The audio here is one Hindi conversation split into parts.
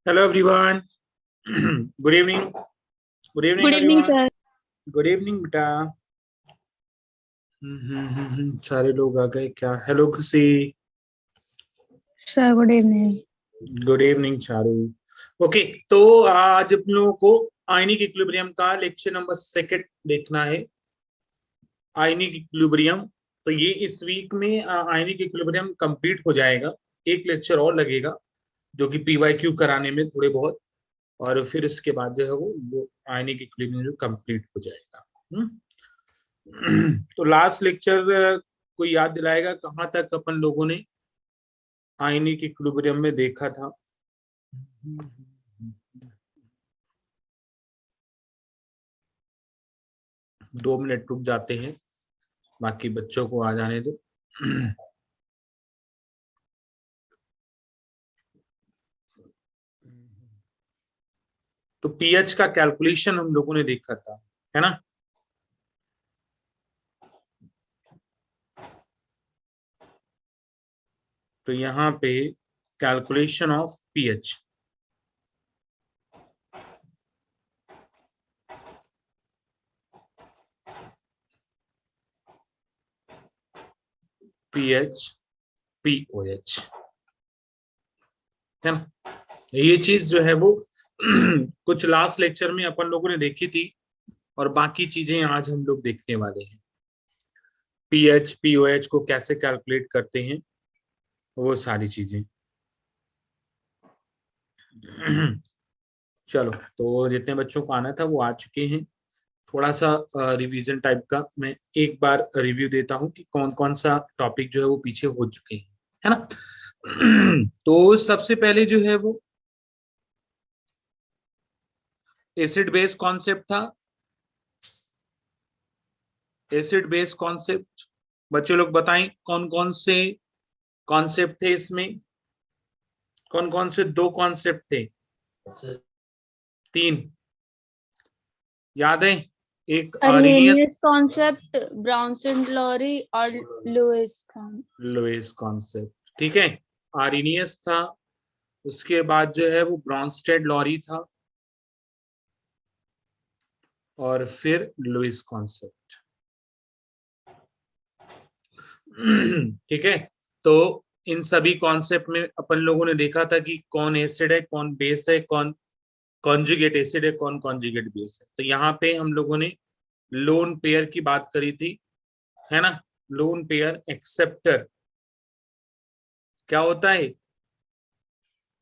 Hello everyone. Good evening. Good evening Good evening, everyone. sir. Good evening बेटा. सारे लोग आ गए क्या? हेलो खुशी. Sir, good evening. Good evening Charu. Okay, तो आज हम लोगों को आयनिक इक्विलिब्रियम का लेक्चर नंबर 2 देखना है. Ionic equilibrium. तो ये इस वीक में आयनिक इक्विलिब्रियम कंप्लीट हो जाएगा. एक लेक्चर और लगेगा जो कि पीवाईक्यू कराने में थोड़े बहुत, और फिर उसके बाद जो है वो आयनिक इक्विलिब्रियम कंप्लीट हो जाएगा. तो लास्ट लेक्चर कोई याद दिलाएगा कहाँ तक अपन लोगों ने आयनिक इक्विलिब्रियम में देखा था? 2 मिनट रुक जाते हैं, बाकी बच्चों को आ जाने दो. तो पीएच का कैलकुलेशन हम लोगों ने देखा था, है ना? तो यहाँ पे calculation of pH. PH pOH, है ना? ये चीज जो है वो कुछ लास्ट लेक्चर में अपन लोगों ने देखी थी, और बाकी चीजें आज हम लोग देखने वाले हैं. पीएच पीओएच को कैसे कैलकुलेट करते हैं, वो सारी चीजें. चलो, तो जितने बच्चों को आना था वो आ चुके हैं. थोड़ा सा रिवीजन टाइप का मैं एक बार रिव्यू देता हूँ कि कौन कौन सा टॉपिक जो है वो पीछे हो चुके हैं, है ना? तो सबसे पहले जो है वो एसिड बेस कॉन्सेप्ट था. एसिड बेस कॉन्सेप्ट, बच्चे लोग बताएं कौन कौन से कॉन्सेप्ट थे इसमें? कौन कौन से 2 कॉन्सेप्ट थे? 3 याद है? एक आर्हेनियस Arrhenius concept, Brownson-Lowry और Lewis concept. लुईस कॉन्सेप्ट, ठीक है. आर्हेनियस था, उसके बाद जो है वो ब्रॉन्स्टेड लॉरी था, और फिर लुईस कॉन्सेप्ट. ठीक है. तो इन सभी कॉन्सेप्ट में अपन लोगों ने देखा था कि कौन एसिड है, कौन बेस है, कौन कॉन्जुगेट एसिड है, कौन कॉन्जुगेट बेस है. तो यहाँ पे हम लोगों ने लोन पेयर की बात करी थी, है ना? लोन पेयर एक्सेप्टर क्या होता है?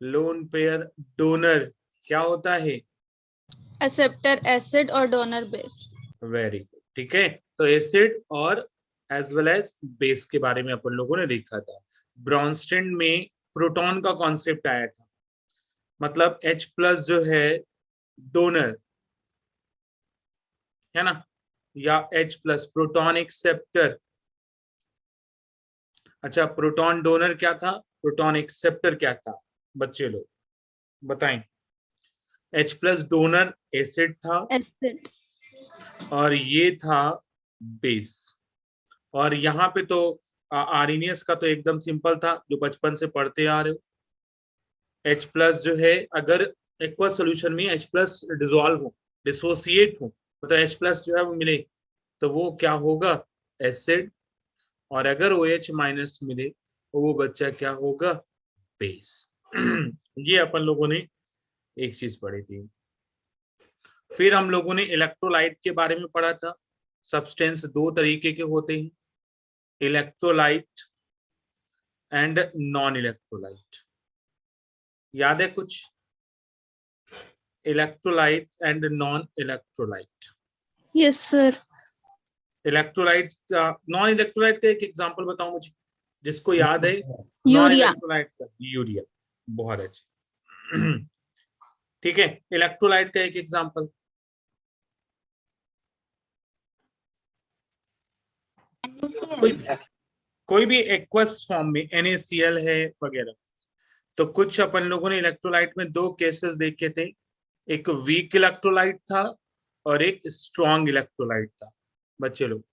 लोन पेयर डोनर क्या होता है? Acceptor acid और donor base. वेरी गुड, ठीक है. तो एसिड और एज वेल एज बेस के बारे में अपन लोगों ने देखा था. ब्रॉन्स्टेड में प्रोटॉन का कॉन्सेप्ट आया था, मतलब H प्लस जो है डोनर, है ना? या H प्लस प्रोटॉन एक्सेप्टर. अच्छा, प्रोटॉन डोनर क्या था, प्रोटॉन एक्सेप्टर क्या था? बच्चे लोग बताएं. H प्लस डोनर एसिड था, Acid. और ये था बेस. और यहाँ पे तो आर्हेनियस का तो एकदम सिंपल था, जो बचपन से पढ़ते आ रहे हो. H प्लस जो है, अगर एक्वा सोल्यूशन में H प्लस डिसॉल्व हो, डिसोसिएट हो, मतलब H प्लस जो है वो मिले, तो वो क्या होगा? एसिड. और अगर OH माइनस मिले तो वो बच्चा क्या होगा? बेस. ये अपन लोगों ने एक चीज पढ़ी थी. फिर हम लोगों ने इलेक्ट्रोलाइट के बारे में पढ़ा था. सब्सटेंस 2 तरीके के होते हैं, इलेक्ट्रोलाइट एंड नॉन इलेक्ट्रोलाइट. याद है कुछ? Electrolyte and non electrolyte. Yes, sir. Electrolyte का, नॉन इलेक्ट्रोलाइट का एक एग्जांपल बताओ मुझे, जिसको याद है. Non Urea. इलेक्ट्रोलाइट का यूरिया. बहुत अच्छे. ठीक है. इलेक्ट्रोलाइट का एक एग्जांपल. कोई भी एक्वस फॉर्म में NaCl है वगैरह. तो कुछ अपन लोगों ने इलेक्ट्रोलाइट में 2 केसेस देखे थे. एक वीक इलेक्ट्रोलाइट था और एक स्ट्रॉन्ग इलेक्ट्रोलाइट था. बच्चे लोग,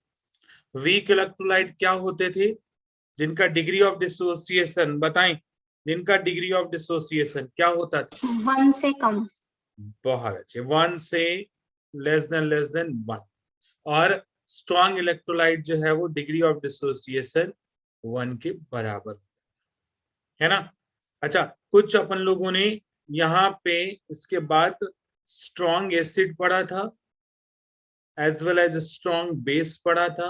वीक इलेक्ट्रोलाइट क्या होते थे? जिनका डिग्री ऑफ डिसोसिएशन बताएं. जिनका डिग्री ऑफ डिसोसिएशन क्या होता था? 1 से कम। बहुत अच्छे, 1 से लेस देन 1। और स्ट्रॉन्ग इलेक्ट्रोलाइट जो है वो डिग्री ऑफ डिसोसिएशन 1 के बराबर है ना। अच्छा, कुछ अपन लोगों ने यहाँ पे इसके बाद स्ट्रॉन्ग एसिड पढ़ा था as well as strong base पढ़ा था,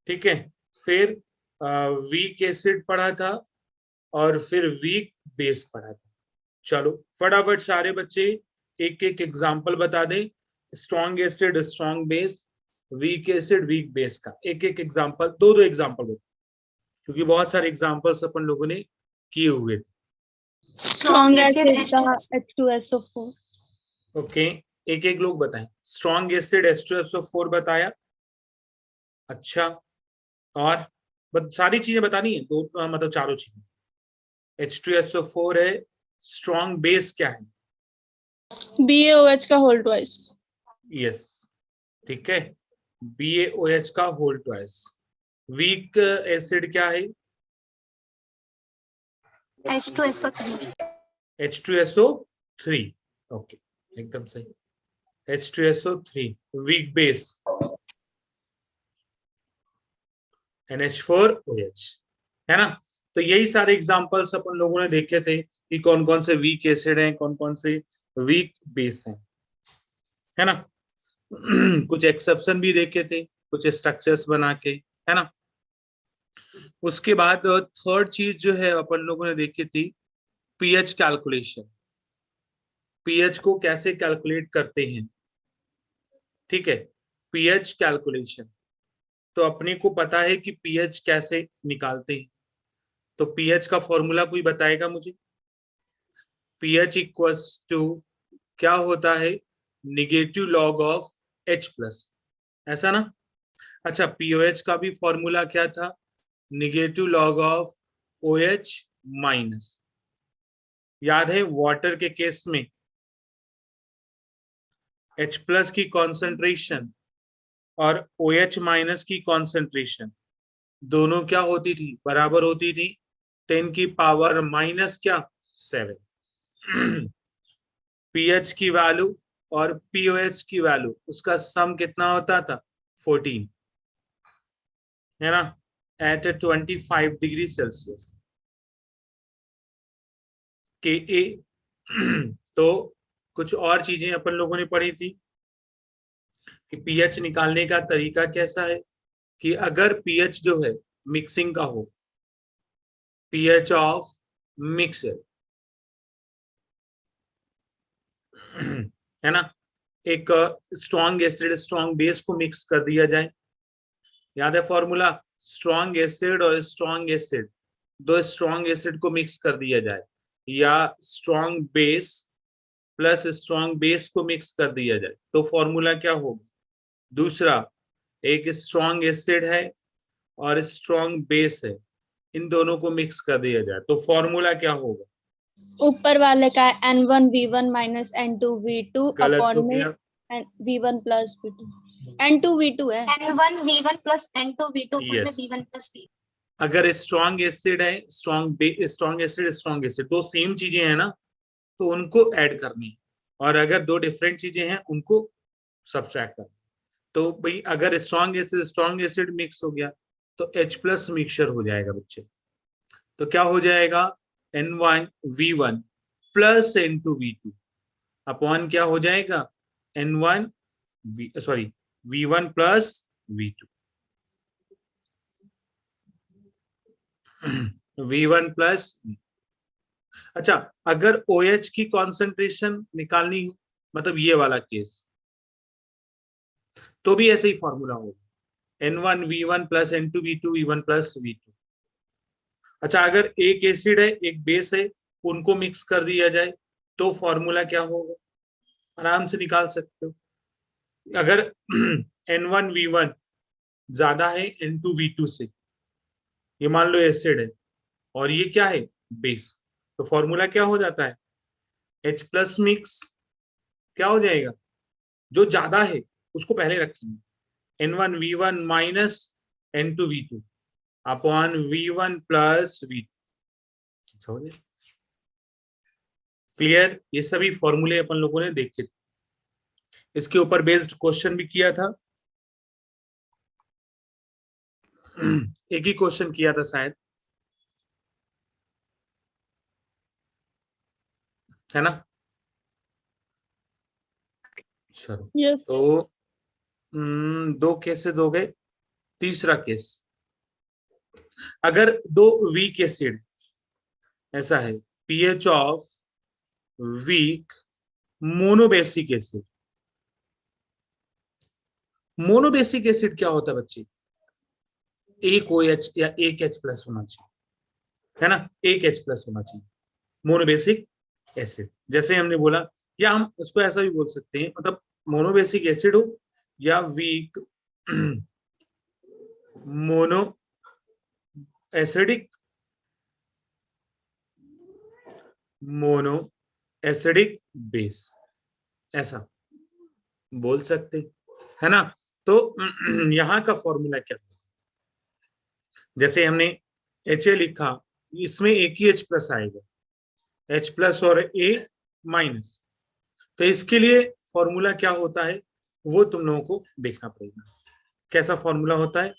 ठीक है। फिर वीक एसिड पढ़ा था और फिर वीक बेस पढ़ा था। चलो फटाफट सारे बच्चे एक एक एग्जाम्पल बता दें, strong acid, strong base, weak acid, weak base का एक एक एग्जाम्पल, दो एग्जाम्पल बता, क्योंकि बहुत सारे एग्जाम्पल्स अपन लोगों ने किए हुए थे। Strong acid का H2SO4. ओके, एक एक लोग बताएं। स्ट्रॉन्ग एसिड H2SO4 बताया, अच्छा, और सारी चीजें बतानी है, दो मतलब चारों चीजें। H2SO4 है, स्ट्रॉन्ग बेस क्या है? BaOH का होल ट्वाइस। यस, ठीक है, BaOH का होल ट्वाइस। वीक एसिड क्या है? H2SO3। H2SO3, ओके, एकदम सही, H2SO3। वीक बेस NH4OH, है ना। तो यही सारे एग्जांपल्स अपन लोगों ने देखे थे कि कौन कौन से वीक एसिड हैं, कौन कौन से वीक बेस हैं, है ना। कुछ एक्सेप्शन भी देखे थे, कुछ स्ट्रक्चर्स बना के, है ना। उसके बाद थर्ड चीज जो है अपन लोगों ने देखी थी, पीएच कैलकुलेशन। पीएच को कैसे कैलकुलेट करते हैं, ठीक है, पीएच कैलकुलेशन। तो अपने को पता है कि पीएच कैसे निकालते हैं, तो पीएच का फॉर्मूला कोई बताएगा मुझे? पीएच इक्वल्स टू क्या होता है? Negative log of H plus, ऐसा ना। अच्छा, पीओएच का भी फॉर्मूला क्या था? Negative log of OH minus. याद है वाटर के केस में H प्लस की कॉन्सेंट्रेशन और OH माइनस की कॉन्सेंट्रेशन दोनों क्या होती थी? बराबर होती थी 10 की पावर माइनस क्या 7। पीएच की वैल्यू और पीओएच की वैल्यू, उसका सम कितना होता था? 14, है ना, एट 25 डिग्री सेल्सियस के ए। तो कुछ और चीजें अपन लोगों ने पढ़ी थी कि पीएच निकालने का तरीका कैसा है, कि अगर पीएच जो है मिक्सिंग का हो, पीएच ऑफ मिक्सर, है ना, एक स्ट्रॉन्ग एसिड स्ट्रॉन्ग बेस को मिक्स कर दिया जाए। याद है फॉर्मूला? स्ट्रॉन्ग एसिड और स्ट्रॉन्ग एसिड, दो स्ट्रॉन्ग एसिड को मिक्स कर दिया जाए, या strong base plus strong base को मिक्स कर दिया जाए, तो फॉर्मूला क्या होगा? दूसरा, एक स्ट्रॉन्ग एसिड है और स्ट्रॉन्ग बेस है, इन दोनों को मिक्स कर दिया जाए, तो फॉर्मूला क्या होगा? ऊपर वाले का N1V1 माइनस N2V2 गलत अपॉन तो में क्या? V1 plus V2। N2V2 है। N1V1 plus N2V2 Yes. V1 plus V। अगर स्ट्रॉन्ग एसिड है, स्ट्रॉन्ग एसिड, स्ट्रॉन्ग एसिड, दो सेम चीजें हैं ना, तो उनको ऐड करनी है, और अगर दो डिफरेंट चीजें हैं उनको सब्ट्रैक्ट करना। तो भाई अगर स्ट्रॉन्ग एसिड मिक्स हो गया तो H प्लस मिक्सचर हो जाएगा बच्चे, तो क्या हो जाएगा? N1V1 प्लस N2V2 अपॉन क्या हो जाएगा? V1 plus V2। V1 plus. अच्छा, अगर OH की कॉन्सेंट्रेशन निकालनी हो, मतलब ये वाला केस, तो भी ऐसे ही फॉर्मूला होगा N1V1 plus N2V2 V1 plus V2। अच्छा, अगर एक एसिड है एक बेस है, उनको मिक्स कर दिया जाए, तो फॉर्मूला क्या होगा? आराम से निकाल सकते हो। अगर N1V1 ज्यादा है N2V2 से, ये मान लो एसिड है और ये क्या है? बेस, तो फॉर्मूला क्या हो जाता है? H प्लस मिक्स क्या हो जाएगा? जो ज्यादा है उसको पहले रखेंगे, N1V1 minus N2V2 upon V1 plus V2। Clear? ये सभी फॉर्मूले अपन लोगों ने देखे थे, इसके ऊपर बेस्ड क्वेश्चन भी किया था, एक ही क्वेश्चन किया था शायद, है ना? चलो Yes. तो 2 केसेस हो गए। तीसरा केस, अगर 2 वीक एसिड, ऐसा है pH of weak monobasic acid. Monobasic acid क्या होता है बच्चे? एक OH या एक H+ होना चाहिए, है ना? एक H+ होना चाहिए मोनोबेसिक एसिड। जैसे हमने बोला, या हम उसको ऐसा भी बोल सकते हैं, मतलब मोनोबेसिक एसिड हो या weak mono acidic, mono acidic base, ऐसा बोल सकते, है ना? तो यहां का फॉर्मूला क्या है? जैसे हमने Ha लिखा, इसमें एक ही H+ आएगा, H+ और A-। तो इसके लिए फॉर्मूला क्या होता है वो तुम लोगों को देखना पड़ेगा। कैसा फॉर्मूला होता है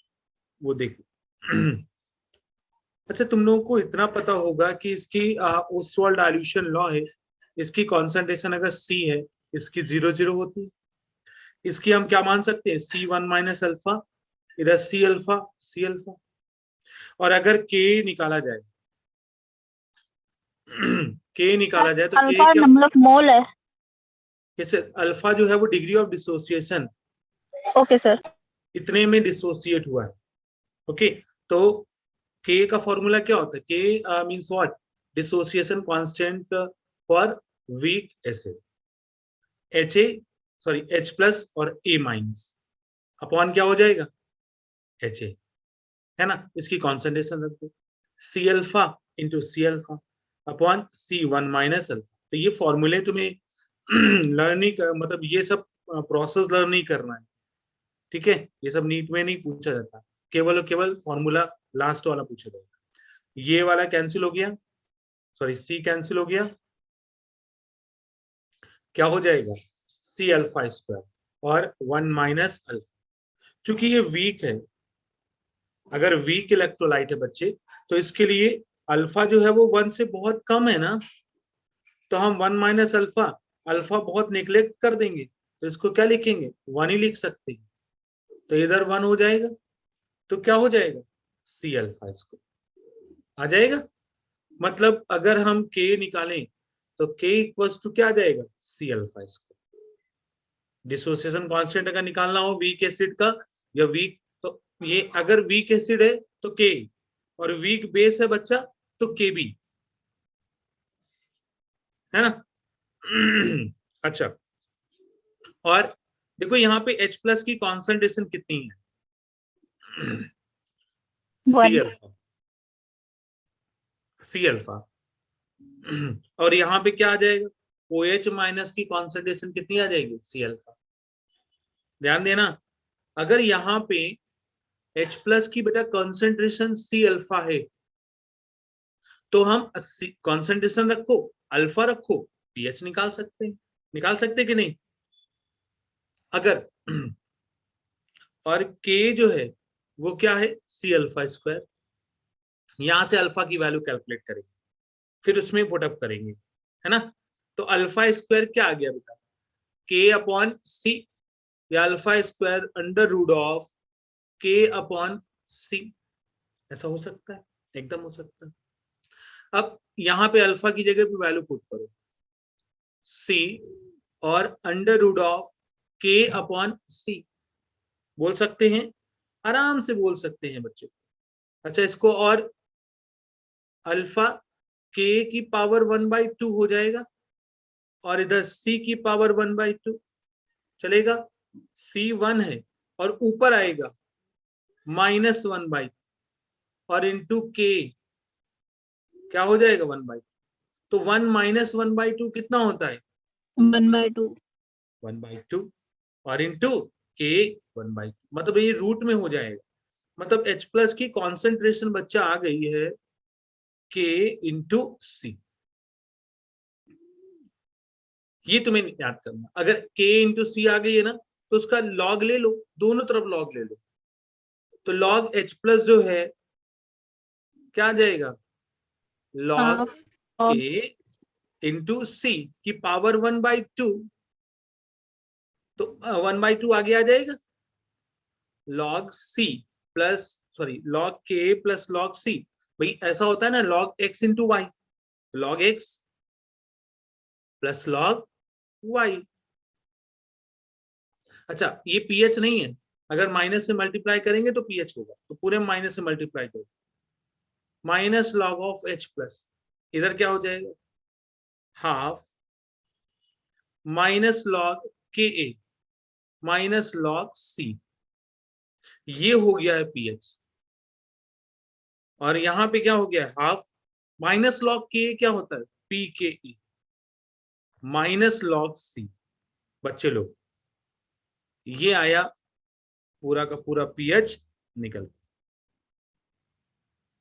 वो देखो। अच्छा, तुम लोगों को इतना पता होगा कि इसकी ओस्वाल्ड डाइल्यूशन लॉ है, इसकी कॉन्सेंट्रेशन अगर C है, इसकी 0 होती है। इसकी हम क्या मान सकते हैं? C1 - अल्फा, इधर C अल्फा। और अगर K निकाला जाए, K निकाला जाए तो K अल्फा क्या? नंबर ऑफ मोल है। जैसे अल्फा जो है वो degree of dissociation, okay sir. इतने में डिसोसिएट हुआ है। ओके, तो के का फॉर्मूला क्या होता है? के means what? Dissociation constant for weak acid, H+ और A- अपॉन क्या हो जाएगा? Ha, है ना? इसकी कॉन्सेंट्रेशन रख दो, C alpha into C alpha upon C1 - alpha. तो ये फॉर्मूले तुम्हें लर्निंग, मतलब ये सब प्रोसेस लर्न नहीं करना है, ठीक है? ये सब नीट में नहीं पूछा जाता, केवल और केवल फॉर्मूला लास्ट वाला पूछा जाएगा। ये वाला कैंसिल हो गया, सॉरी C कैंसिल हो गया, क्या हो जाएगा? C अल्फा स्क्वायर और 1 - अल्फा। चूंकि ये वीक है, अगर वीक इलेक्ट्रोलाइट है बच्चे, तो इसके लिए अल्फा जो है वो 1 से बहुत कम है ना, तो हम 1 - अल्फा, अल्फा बहुत निग्लेक्ट कर देंगे, तो इसको क्या लिखेंगे? 1 ही लिख सकते हैं। तो इधर 1 हो जाएगा, तो क्या हो जाएगा? C अल्फा इसको आ जाएगा। मतलब अगर हम K निकालें तो K इक्वल्स टू क्या आ जाएगा? C अल्फा इसको। डिसोसिएशन कांस्टेंट अगर निकालना हो वीक एसिड का या वीक, तो ये अगर वीक एसिड है तो K, और वीक बेस है बच्चा तो Kb, है ना? अच्छा, और देखो यहाँ पे H+ की कॉन्सेंट्रेशन कितनी है? C alpha, C alpha. और यहाँ पे क्या आ जाएगा? OH- की कॉन्सेंट्रेशन कितनी आ जाएगी? C alpha. ध्यान देना, अगर यहाँ पे H+ की बेटा कॉन्सेंट्रेशन C अल्फा है, तो हम कॉन्सेंट्रेशन रखो, अल्फा रखो, पीएच निकाल सकते हैं। निकाल सकते कि नहीं? अगर और K जो है वो क्या है? C alpha square. यहां से अल्फा की वैल्यू कैलकुलेट करेंगे, फिर उसमें पुटअप करेंगे, है ना? तो अल्फा स्क्वायर क्या आ गया बेटा? K/C, या alpha square under root of K/C। ऐसा हो सकता है, एकदम हो सकता है। अब यहाँ पे अल्फा की जगह पे वैल्यू पुट करो, C और अंडर रूट ऑफ K/C। बोल सकते हैं, आराम से बोल सकते हैं बच्चे। अच्छा, इसको और अल्फा K की पावर 1/2 हो जाएगा, और इधर C की पावर 1/2 चलेगा। C 1 है और ऊपर आएगा -1/2 और इंटू K क्या हो जाएगा? 1/2। तो 1 - 1/2 कितना होता है? 1/2। 1/2 और इंटू K 1/2, मतलब ये रूट में हो जाएगा। मतलब H+ की कॉन्सेंट्रेशन बच्चा आ गई है K इंटू सी, ये तुम्हें याद करना। अगर K इंटू सी आ गई है ना तो उसका लॉग ले लो, दोनों तरफ लॉग ले लो। तो लॉग H प्लस जो है क्या आ जाएगा, log half K into c की पावर 1/2, तो 1/2 आगे आ जाएगा, log c plus sorry log K plus log c. भाई ऐसा होता है ना, log x into y, log x plus log y। अच्छा ये pH नहीं है, अगर माइनस से मल्टीप्लाई करेंगे तो pH होगा, तो पूरे माइनस से मल्टीप्लाई करो, minus log of H plus, इधर क्या हो जाएगा, half minus log Ka minus log C, ये हो गया है pH। और यहां पे क्या हो गया है, हाफ माइनस लॉग Ka क्या होता है, pKe माइनस लॉग C। बच्चे लोग ये आया पूरा का पूरा pH निकल।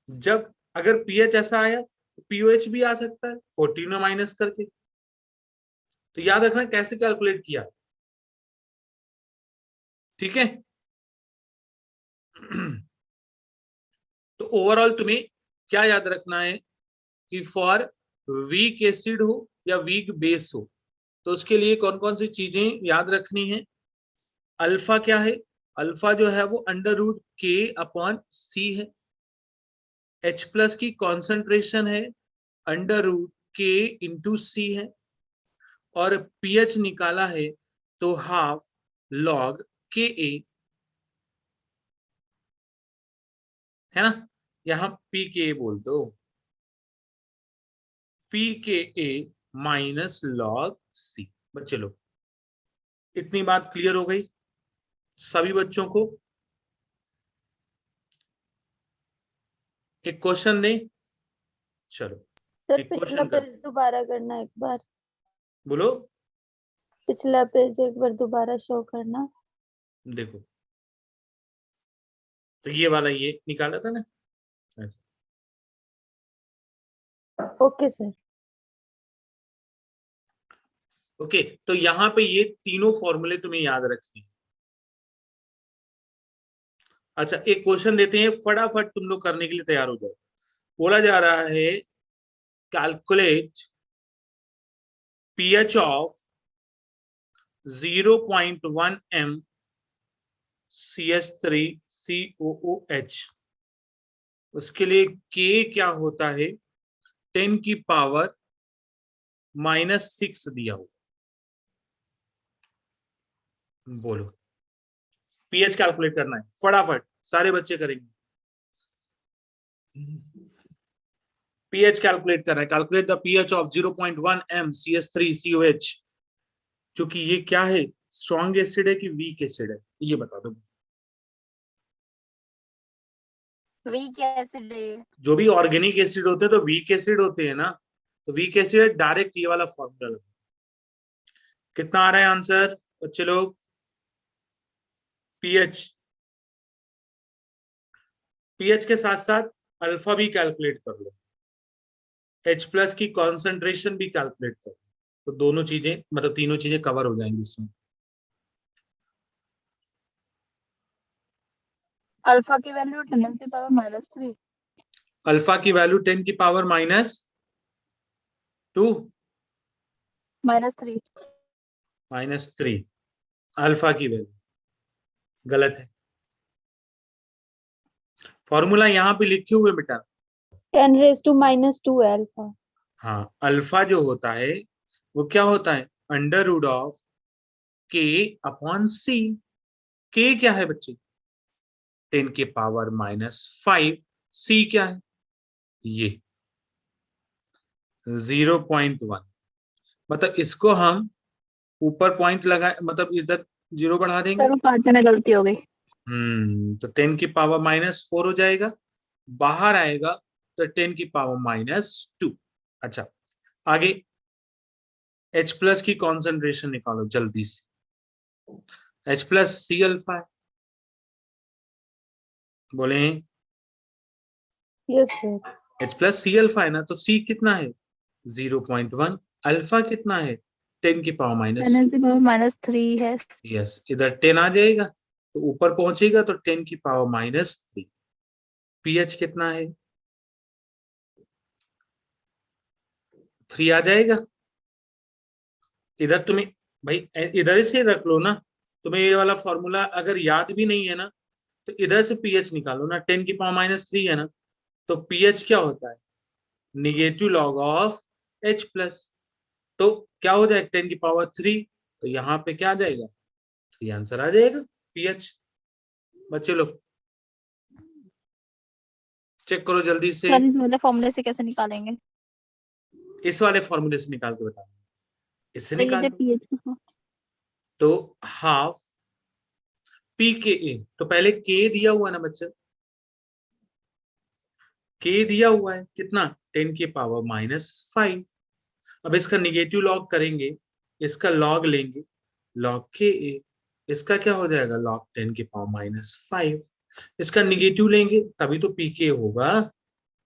जब अगर pH ऐसा आया तो pOH भी आ सकता है 14 में माइनस करके। तो याद रखना कैसे कैलकुलेट किया, ठीक है। तो ओवरऑल तुम्हें क्या याद रखना है कि फॉर वीक एसिड हो या वीक बेस हो तो उसके लिए कौन कौन सी चीजें याद रखनी है। अल्फा क्या है, अल्फा जो है वो √K/C है। H प्लस की कॉन्सेंट्रेशन है √K/C है। और pH निकाला है तो हाफ लॉग Ka है ना, यहां pK बोल दो, pKa माइनस लॉग C। बच्चे लोग इतनी बात क्लियर हो गई सभी बच्चों को। एक क्वेश्चन दे, चलो सर एक पिछला क्वेश्चन पेज कर, दोबारा करना एक बार, बोलो। पिछला पेज एक बार दोबारा शो करना। देखो तो ये वाला ये निकाला था ना ऐसे। Okay sir. ओके तो यहाँ पे ये तीनों फॉर्मूले तुम्हें याद रखने हैं। अच्छा एक क्वेश्चन देते हैं, फटाफट तुम लोग करने के लिए तैयार हो जाओ। बोला जा रहा है calculate pH of 0.1 m CH3COOH। उसके लिए K क्या होता है, 10 की पावर -6 दिया हुआ। बोलो pH कैलकुलेट करना है, फटाफट सारे बच्चे करेंगे। pH कैलकुलेट करना है, calculate the pH of 0.1 m CH3COH। जो कि ये क्या है, स्ट्रॉन्ग एसिड है कि वीक एसिड है, ये बता दो। वीक एसिड है। जो भी ऑर्गेनिक एसिड होते हैं तो वीक एसिड होते हैं ना, तो वीक एसिड डायरेक्ट ये वाला फॉर्मूला लगा। कितना आ रहा है आंसर बच्चे लोग, pH, pH के साथ साथ अल्फा भी कैलकुलेट कर लो, H प्लस की कॉन्सेंट्रेशन भी कैलकुलेट कर लो, तो दोनों चीजें मतलब तीनों चीजें कवर हो जाएंगी इसमें। अल्फा की वैल्यू 10⁻⁻3। अल्फा की वैल्यू 10 की पावर -2 -3। -3 अल्फा की वैल्यू गलत है। फॉर्मूला यहाँ पे लिखे हुए बेटा, 10⁻⁻2 अल्फा। हाँ अल्फा जो होता है वो क्या होता है, √K/C। K क्या है बच्चे, 10 की पावर -5। C क्या है, ये 0.1। मतलब इसको हम ऊपर पॉइंट लगाए, मतलब इधर 0 बढ़ा देंगे। सर वो काटने में गलती हो गई। तो 10 की पावर -4 हो जाएगा, बाहर आएगा तो 10 की पावर -2। अच्छा आगे H प्लस की कॉन्सेंट्रेशन निकालो जल्दी से। H प्लस C अल्फा है, बोले yes sir. H plus C alpha है ना, तो C कितना है 0.1, अल्फा कितना है 10 की पावर माइनस, 3 है। यस इधर 10 आ जाएगा तो ऊपर पहुंचेगा तो 10 की पावर -3। pH कितना है 3 आ जाएगा। इधर तुम्हें भाई इधर से रख लो ना, तुम्हें ये वाला फॉर्मूला अगर याद भी नहीं है ना तो इधर से pH निकालो ना, 10 की पावर -3 है ना, तो pH क्या होता है negative log of H plus, तो क्या हो जाएगा 10 की पावर 3, तो यहाँ पे क्या आ जाएगा 3 आंसर आ जाएगा pH। बच्चे लोग चेक करो जल्दी से, सर इस वाले फॉर्मूले से कैसे निकालेंगे? इस वाले फॉर्मूले से निकाल के बताओ, इससे तो ये निकाल जो लो। पीएच को तो हाफ पी के ए, तो पहले के दिया हुआ ना बच्चा, के दिया हुआ है कितना 10 की पावर -5। अब इसका निगेटिव लॉग करेंगे, इसका लॉग लेंगे लॉग के ए, इसका क्या हो जाएगा लॉग 10 की पावर -5, इसका निगेटिव लेंगे तभी तो पी के होगा,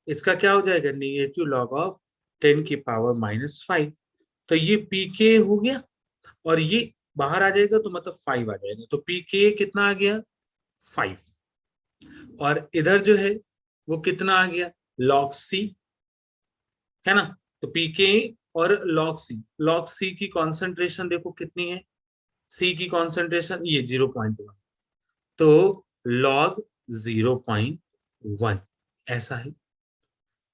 इसका क्या हो जाएगा निगेटिव लॉग ऑफ 10 की पावर -5, तो ये पी के हो गया और ये बाहर आ जाएगा तो मतलब 5 आ जाएगा, तो पी के कितना आ गया 5, और इधर जो है वो कितना आ गया लॉग सी, है ना, तो पीके और लॉग सी की कॉन्सेंट्रेशन देखो कितनी है, सी की कॉन्सेंट्रेशन ये 0.1, तो लॉग 0.1 ऐसा है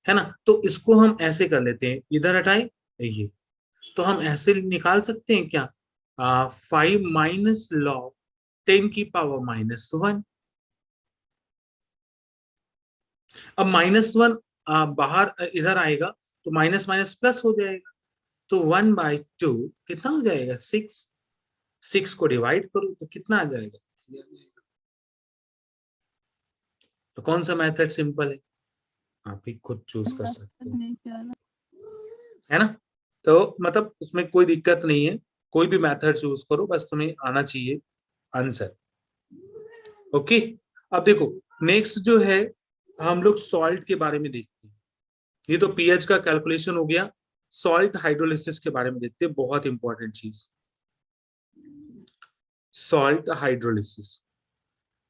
ना, तो इसको हम ऐसे कर लेते हैं, इधर हटाए ये, तो हम ऐसे निकाल सकते हैं क्या 5 माइनस लॉग 10 की पावर -1। अब -1 बाहर इधर आएगा तो माइनस माइनस प्लस हो जाएगा, तो 1/2 कितना हो जाएगा 6, 6 को डिवाइड करो तो कितना आ जाएगा, तो कौन सा मेथड सिंपल है आप ही खुद चूज कर सकते हो, है ना, तो मतलब उसमें कोई दिक्कत नहीं है, कोई भी मेथड चूज करो बस तुम्हें आना चाहिए आंसर। ओके, अब देखो नेक्स्ट जो है हम लोग सॉल्ट के बारे में देखते हैं, ये तो पीएच का कैलकुलेशन हो गया, सॉल्ट हाइड्रोलिसिस के बारे में देखते हैं, बहुत इंपॉर्टेंट चीज सॉल्ट हाइड्रोलिसिस।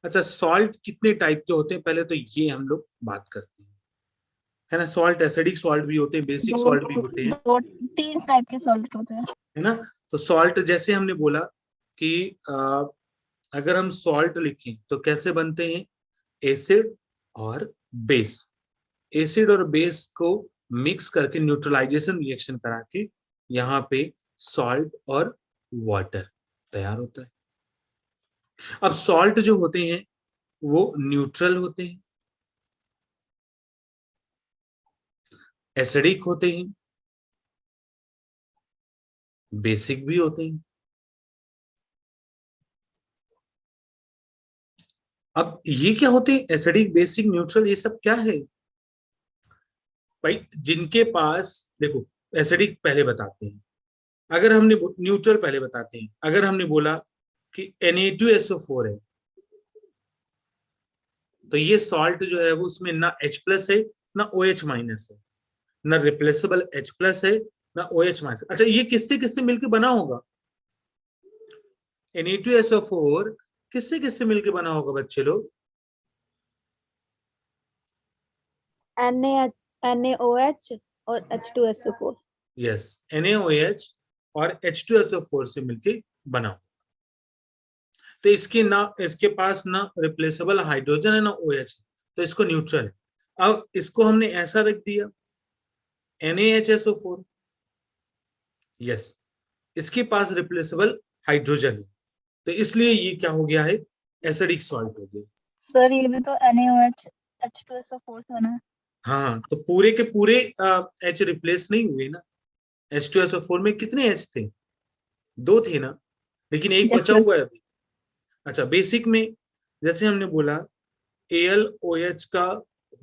अच्छा सॉल्ट कितने टाइप के होते हैं पहले तो ये हम लोग बात करते हैं, है ना, सॉल्ट एसिडिक सॉल्ट भी होते हैं, बेसिक सॉल्ट भी होते हैं, 3 टाइप के सॉल्ट होते हैं। है ना, तो सॉल्ट जैसे हमने बोला कि अगर हम सॉल्ट लिखें तो कैसे बनते हैं एसिड और बेस, एसिड और बेस को मिक्स करके न्यूट्रलाइजेशन रिएक्शन करा के यहाँ पे सॉल्ट और वाटर तैयार होता है। अब सॉल्ट जो होते हैं वो न्यूट्रल होते हैं, एसिडिक होते हैं, बेसिक भी होते हैं। अब ये क्या होते हैं एसिडिक बेसिक न्यूट्रल, ये सब क्या है भाई, जिनके पास देखो एसिडिक पहले बताते हैं, अगर हमने न्यूट्रल पहले बताते हैं, अगर हमने बोला कि Na2SO4 है तो ये सॉल्ट जो है वो उसमें ना H प्लस है ना OH माइनस है, ना रिप्लेसेबल H प्लस है ना OH माइनस। अच्छा ये किससे किससे मिलकर बना होगा Na2SO4 किससे किससे मिलकर बना होगा बच्चे लोग, NaOH और H2SO4। यस NaOH और H2SO4 से मिलकर बना होगा, तो इसकी ना इसके पास ना रिप्लेसेबल हाइड्रोजन है ना OH, तो इसको न्यूट्रल है। अब इसको हमने ऐसा रख दिया NaHSO4, यस इसके पास रिप्लेसेबल हाइड्रोजन है, तो इसलिए ये क्या हो गया है एसिडिक सॉल्ट हो गया। सर ये भी तो NaOH H2SO4 से बना है। हाँ तो पूरे के पूरे H रिप्लेस नहीं हुए ना, H2SO4 में कितने H थे 2 थे ना, लेकिन एक बचा हुआ है अभी। अच्छा बेसिक में जैसे हमने बोला AlOH का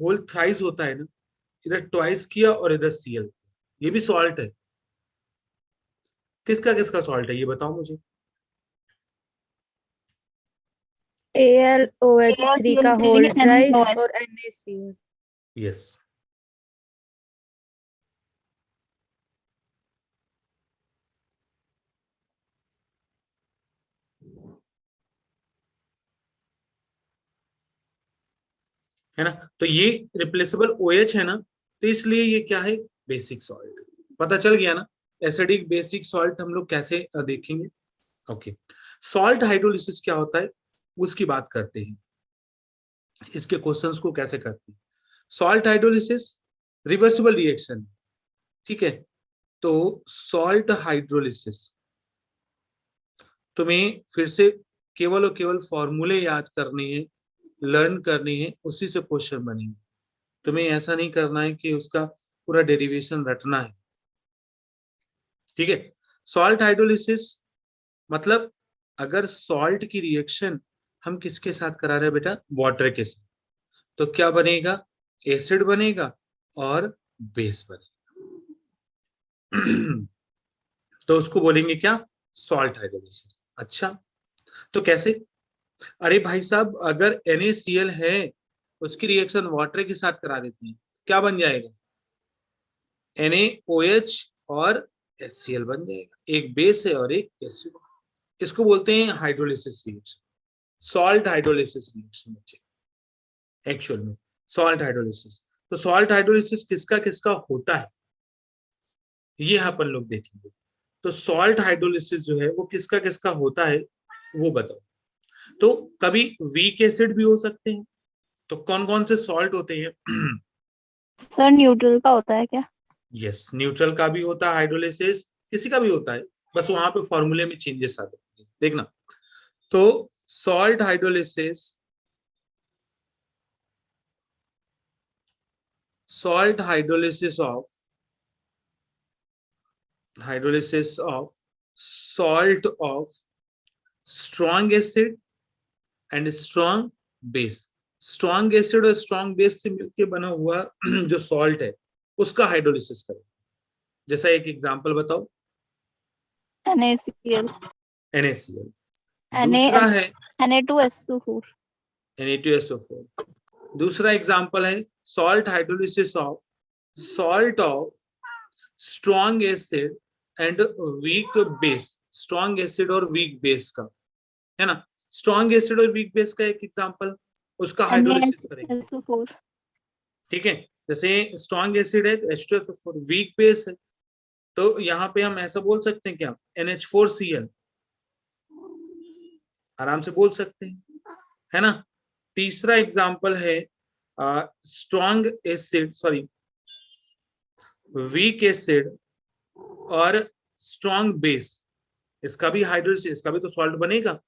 होल थ्राइस होता है ना, इधर ट्वाइस किया और इधर Cl, ये भी सॉल्ट है, किसका किसका सॉल्ट है ये बताओ मुझे, AlOH3 का होल ट्राइस और NaCl। यस है ना। तो ये रिप्लेसेबल OH है ना, तो इसलिए ये क्या है, बेसिक सॉल्ट। पता चल गया ना, एसिडिक बेसिक सॉल्ट हम लोग कैसे देखेंगे। ओके, सॉल्ट हाइड्रोलिसिस क्या होता है उसकी बात करते हैं, इसके क्वेश्चंस को कैसे करते हैं। सॉल्ट हाइड्रोलिसिस रिवर्सिबल रिएक्शन, ठीक है। तो सॉल्ट हाइड्रोलिसिस तुम्हें फिर से केवल और केवल फॉर्मूले याद करने हैं, लर्न करनी है, उसी से क्वेश्चन बनेंगे। तुम्हें ऐसा नहीं करना है कि उसका पूरा डेरिवेशन रटना है, ठीक है। सॉल्ट हाइड्रोलिसिस मतलब अगर सॉल्ट की रिएक्शन हम किसके साथ करा रहे हैं बेटा, वाटर के साथ, तो क्या बनेगा, एसिड बनेगा और बेस बनेगा। तो उसको बोलेंगे क्या, सॉल्ट हाइड्रोलिसिस। अच्छा, तो कैसे, अरे भाई साहब अगर NaCl है उसकी रिएक्शन वाटर के साथ करा देते हैं, क्या बन जाएगा, NaOH और HCl बन जाएगा, एक बेस है और एक एसिड। इसको बोलते हैं hydrolysis reaction, salt hydrolysis reaction बच्चे, एक्चुअल में सॉल्ट हाइड्रोलिसिस। तो सॉल्ट हाइड्रोलिसिस किसका किसका होता है ये अपन लोग देखेंगे। तो सॉल्ट हाइड्रोलिसिस जो है वो किसका किसका होता है वो बताओ। तो कभी वीक एसिड भी हो सकते हैं, तो कौन कौन से सॉल्ट होते हैं। सर न्यूट्रल का होता है क्या? यस, न्यूट्रल का भी होता है हाइड्रोलिसिस, किसी का भी होता है, बस वहां पे फॉर्मूले में चेंजेस आ जाते हैं, देखना। तो salt hydrolysis, salt hydrolysis of salt of strong acid and strong base। Strong acid और स्ट्रॉन्ग बेस से मिलकर बना हुआ जो सॉल्ट है उसका हाइड्रोलिसिस करें। जैसा एक एग्जांपल बताओ, NaCl, NaCl। दूसरा Na है Na2SO4, Na2SO4। दूसरा एग्जांपल है salt hydrolysis of salt of strong acid and weak base. Strong acid और वीक बेस का, है ना, स्ट्रॉन्ग एसिड और वीक बेस का एक एग्जांपल, उसका हाइड्रोलिसिस करेंगे, NaSO4, ठीक है। जैसे स्ट्रॉन्ग एसिड है तो H2SO4, वीक बेस है तो यहाँ पे हम ऐसा बोल सकते हैं क्या, NH4Cl, आराम से बोल सकते हैं, है ना। तीसरा एग्जांपल है strong acid, sorry weak acid और स्ट्रॉन्ग बेस, इसका भी हाइड्रोलिसिस, इसका भी तो सॉल्ट बनेगा,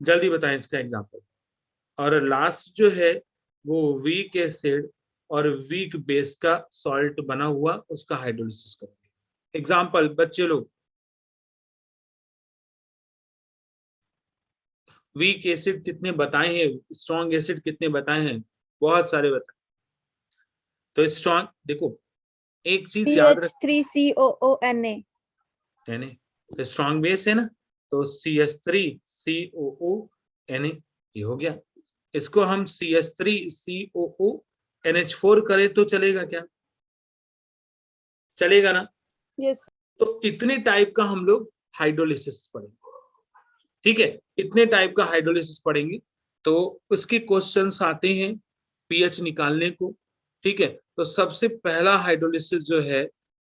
जल्दी बताएं इसका एग्जांपल। और लास्ट जो है वो वीक एसिड और वीक बेस का सॉल्ट बना हुआ उसका हाइड्रोलिसिस करेंगे। एग्जांपल बच्चे लोग, वीक एसिड कितने बताए हैं, स्ट्रॉन्ग एसिड कितने बताए हैं, बहुत सारे बताए। तो स्ट्रॉन्ग देखो, एक चीज याद रख, CH3COONA। यानी तो स्ट्रॉन्ग बेस है ना, तो CH3COONA ये हो गया। इसको हम CH3COONH4 करें तो चलेगा क्या, चलेगा ना। यस। तो इतने टाइप का हम लोग हाइड्रोलिसिस पढ़ेंगे, ठीक है, इतने टाइप का हाइड्रोलिसिस पढ़ेंगे। तो उसके क्वेश्चंस आते हैं पीएच निकालने को, ठीक है। तो सबसे पहला हाइड्रोलिसिस जो है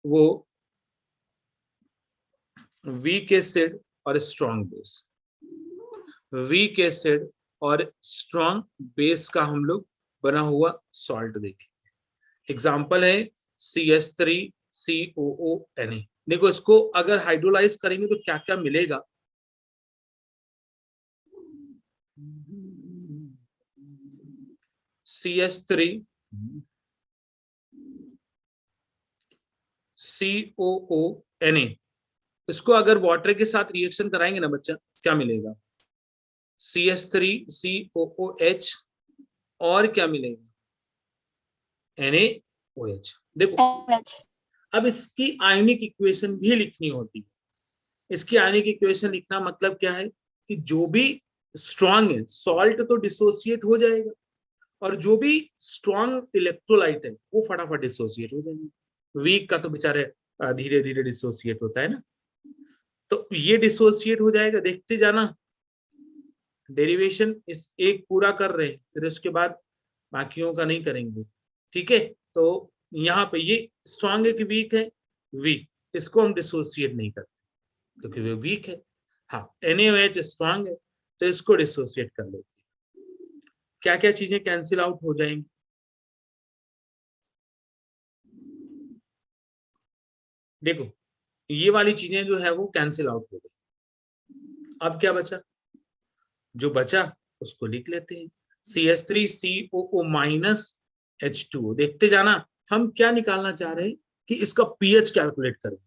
वो वीक एसिड और स्ट्रॉन्ग बेस, वीक एसिड और स्ट्रॉन्ग बेस का हम लोग बना हुआ सॉल्ट देखेंगे। एग्जांपल है CH3COONA। देखो इसको अगर हाइड्रोलाइज करेंगे तो क्या क्या मिलेगा, CH3COONA, इसको अगर वाटर के साथ रिएक्शन कराएंगे ना बच्चा, क्या मिलेगा, CH3COOH और क्या मिलेगा, NaOH। देखो NaOH, अब इसकी आयनिक इक्वेशन भी लिखनी होती है। इसकी आयनिक इक्वेशन लिखना मतलब क्या है कि जो भी स्ट्रॉन्ग है सॉल्ट तो डिसोसिएट हो जाएगा, और जो भी स्ट्रॉन्ग इलेक्ट्रोलाइट है वो फटाफट डिसोसिएट हो जाएंगे। वीक का तो बेचारे धीरे धीरे डिसोसिएट होता है ना, तो ये डिसोसिएट हो जाएगा, देखते जाना। डेरिवेशन इस एक पूरा कर रहे हैं, फिर उसके बाद बाकियों का नहीं करेंगे, ठीक है। तो यहाँ पे ये स्ट्रांग है कि वीक है, वीक, इसको हम डिसोसिएट नहीं करते क्योंकि वो वीक है। हाँ, NaOH स्ट्रांग है तो इसको डिसोसिएट कर लेते हैं। क्या क्या चीजें कैंसिल आउट हो जाएंगी? देखो, ये वाली चीजें जो है वो कैंसिल आउट हो गई। अब क्या बचा? जो बचा उसको लिख लेते हैं, CH3COO माइनस H2O। देखते जाना, हम क्या निकालना चाह रहे हैं कि इसका पीएच कैलकुलेट करेंगे।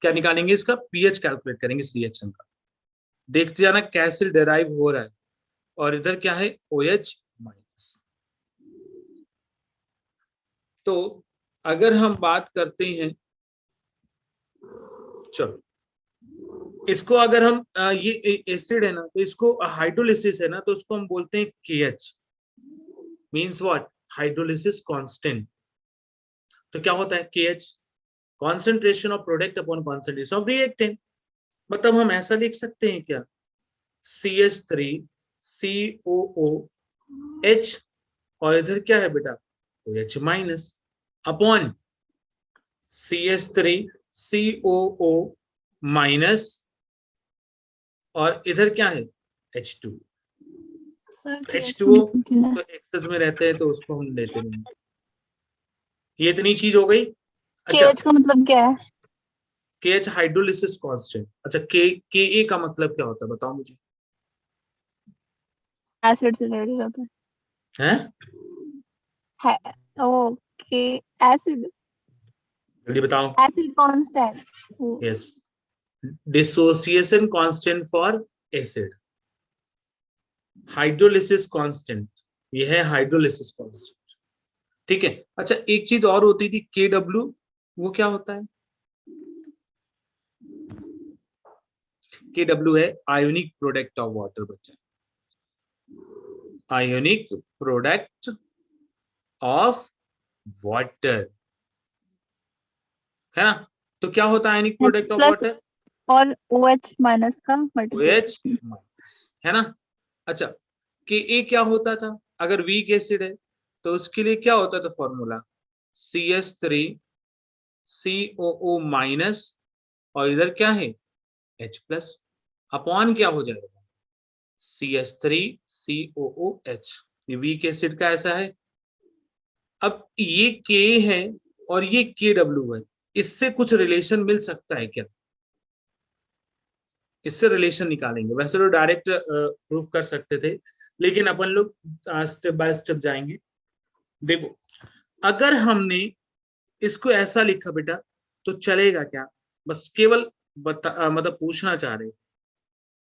क्या निकालेंगे? इसका पीएच कैलकुलेट करेंगे इस रिएक्शन का। देखते जाना कैसे डेराइव हो रहा है। और इधर क्या है? OH minus. तो अगर हम बात करते हैं, चलो इसको अगर हम ये एसिड है ना, तो इसको हाइड्रोलिसिस है ना, तो उसको हम बोलते हैं KH, means what? Hydrolysis constant. तो क्या होता है KH? Concentration of product upon concentration of reactant. मतलब हम ऐसा लिख सकते हैं क्या? CH3COOH, और इधर क्या है बेटा? OH minus, upon CH3COO minus, और इधर क्या है? H2। सर H2O तो एक्सेस में रहते हैं तो उसको हम लेते नहीं। ये इतनी चीज हो गई। अच्छा, KH का मतलब क्या है? KH hydrolysis constant. अच्छा, Ka का मतलब क्या होता है बताओ मुझे? एसिड से रिलेटेड होता हैं? है। ओके, एसिड, जल्दी बताओ। Acid constant. Yes, dissociation constant for acid, hydrolysis constant, ये है हाइड्रोलिसिस कांस्टेंट, ठीक है। अच्छा, एक चीज और होती थी KW, वो क्या होता है? KW है आयोनिक प्रोडक्ट ऑफ वाटर, बच्चा, आयोनिक प्रोडक्ट ऑफ वाटर, है ना। तो क्या होता है ionic product of plus water? और OH माइनस का OH मल्टीप्लिकेशन। माइनस, है ना। अच्छा, Ka क्या होता था? अगर वीक एसिड है तो उसके लिए क्या होता था फॉर्मूला? CH3COO माइनस, और इधर क्या है? H प्लस, अपॉन क्या हो जाएगा? CH3COOH। ये वीक एसिड का ऐसा है। अब ये K है और ये KW है, इससे कुछ रिलेशन मिल सकता है क्या? इससे रिलेशन निकालेंगे। वैसे तो डायरेक्ट प्रूफ कर सकते थे, लेकिन अपन लोग स्टेप बाय स्टेप जाएंगे। देखो, अगर हमने इसको ऐसा लिखा बेटा तो चलेगा क्या? बस केवल मतलब पूछना चाह रहे,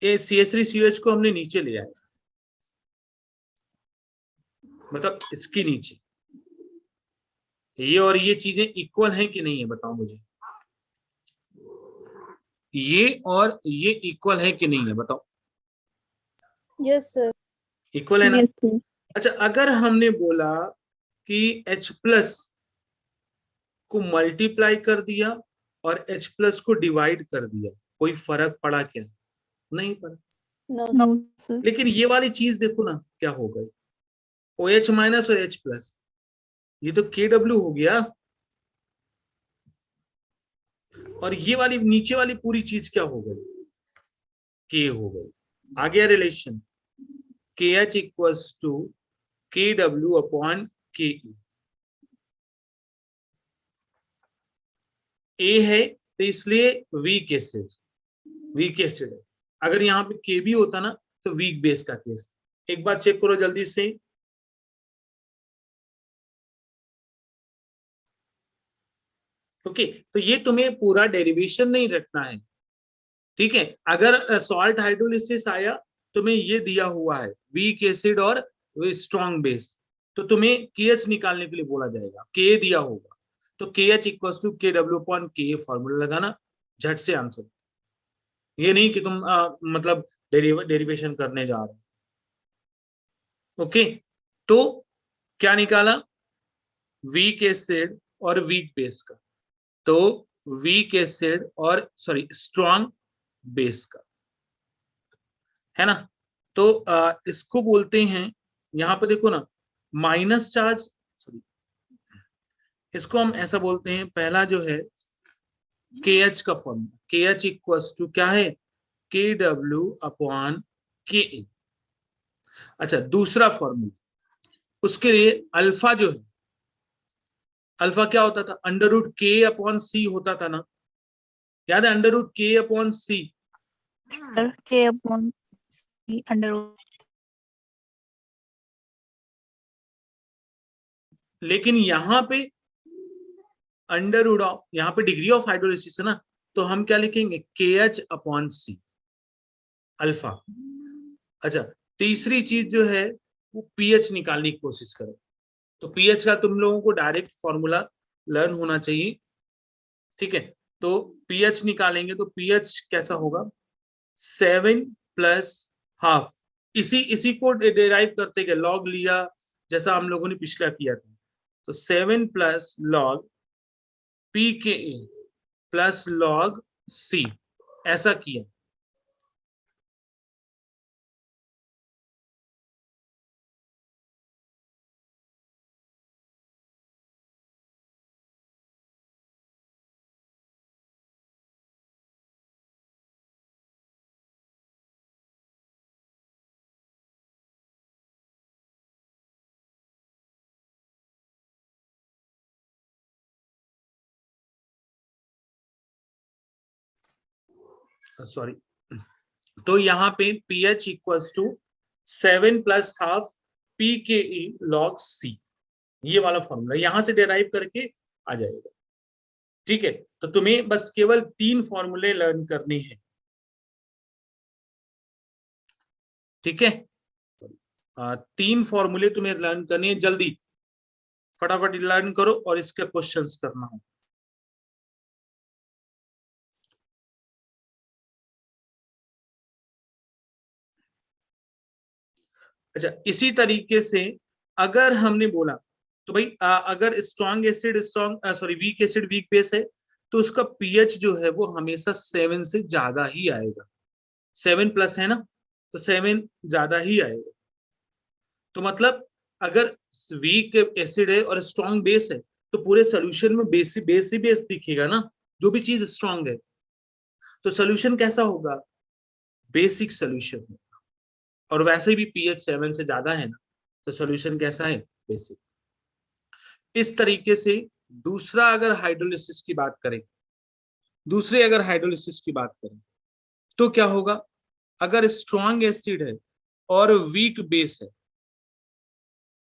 ये CH3COH को हमने नीचे ले आया, मतलब इसके नीचे, ये और ये चीजें इक्वल हैं कि नहीं है बताओ मुझे? ये और ये इक्वल है कि नहीं है बताओ? Yes, sir. इक्वल है ना। Yes sir. अच्छा, अगर हमने बोला कि H प्लस को मल्टीप्लाई कर दिया और H प्लस को डिवाइड कर दिया, कोई फर्क पड़ा क्या? नहीं पड़ा। No. No sir. लेकिन ये वाली चीज देखो ना क्या हो गई, OH माइनस और H प्लस, ये तो KW हो गया, और ये वाली नीचे वाली पूरी चीज क्या हो गई? K हो गई। आ गया relation, KH equals to KW upon KE। A है तो इसलिए वीक एसिड, वीक एसिड है। अगर यहाँ पे K भी होता ना तो वीक बेस का केस। एक बार चेक करो जल्दी से। ओके, तो ये तुम्हें पूरा डेरिवेशन नहीं रखना है, ठीक है। अगर सॉल्ट हाइड्रोलिसिस आया, तुम्हें ये दिया हुआ है वीक एसिड और स्ट्रॉन्ग बेस, तो तुम्हें KH निकालने के लिए बोला जाएगा, K दिया होगा तो KH equals to KW upon K, formula लगाना, झट से आंसर। ये नहीं कि तुम मतलब डेरिवेशन करने जा रहे हो। ओके, तो क्या निकाला? वीक एसिड और वीक बेस का, तो वीक एसिड और सॉरी स्ट्रॉन्ग बेस का, है ना। तो इसको बोलते हैं, यहाँ पे देखो ना, माइनस चार्ज, सॉरी, इसको हम ऐसा बोलते हैं, पहला जो है KH का फॉर्मूला, KH इक्वल्स टू क्या है, KW अपॉन KA। अच्छा, दूसरा फॉर्मूला, उसके लिए अल्फा जो है, अल्फा क्या होता था, under root K upon C होता था ना, याद है, under root K upon C। Sir K upon C under root. लेकिन यहाँ पे अंडर रूट ऑफ, यहाँ पे डिग्री ऑफ हाइड्रोलिसिस है ना, तो हम क्या लिखेंगे, KH अपॉन C अल्फा। अच्छा, तीसरी चीज जो है वो पीएच निकालने की कोशिश करो। तो पीएच का तुम लोगों को डायरेक्ट फॉर्मूला लर्न होना चाहिए, ठीक है। तो पीएच निकालेंगे तो पीएच कैसा होगा, 7 प्लस हाफ, इसी को डिराइव करते गए, लॉग लिया जैसा हम लोगों ने पिछला किया था। तो 7 plus log P K A plus log सी, ऐसा किया। सॉरी, तो यहाँ पे pH equals to 7 plus half P K E log c, ये वाला फॉर्मूला यहां से डिराइव करके आ जाएगा, ठीक है। तो तुम्हें बस केवल 3 फॉर्मूले लर्न करने हैं, ठीक है। 3 फॉर्मूले तुम्हें लर्न करने हैं, जल्दी फटाफट लर्न करो और इसके क्वेश्चंस करना है। अच्छा, इसी तरीके से अगर हमने बोला तो भाई अगर strong acid weak acid weak base है, तो उसका पीएच जो है वो हमेशा 7 से ज्यादा ही आएगा। 7 प्लस है ना, तो 7 ज्यादा ही आएगा। तो मतलब अगर वीक एसिड है और स्ट्रॉन्ग बेस है, तो पूरे सोल्यूशन में बेस ही बेस दिखेगा ना, जो भी चीज स्ट्रॉन्ग है। तो सोल्यूशन कैसा होगा, बेसिक सोल्यूशन। और वैसे भी पीएच 7 से ज्यादा है ना, तो सोल्यूशन कैसा है, बेसिक। इस तरीके से दूसरा अगर हाइड्रोलिसिस की बात करें, तो क्या होगा, अगर स्ट्रॉन्ग एसिड है और वीक बेस है,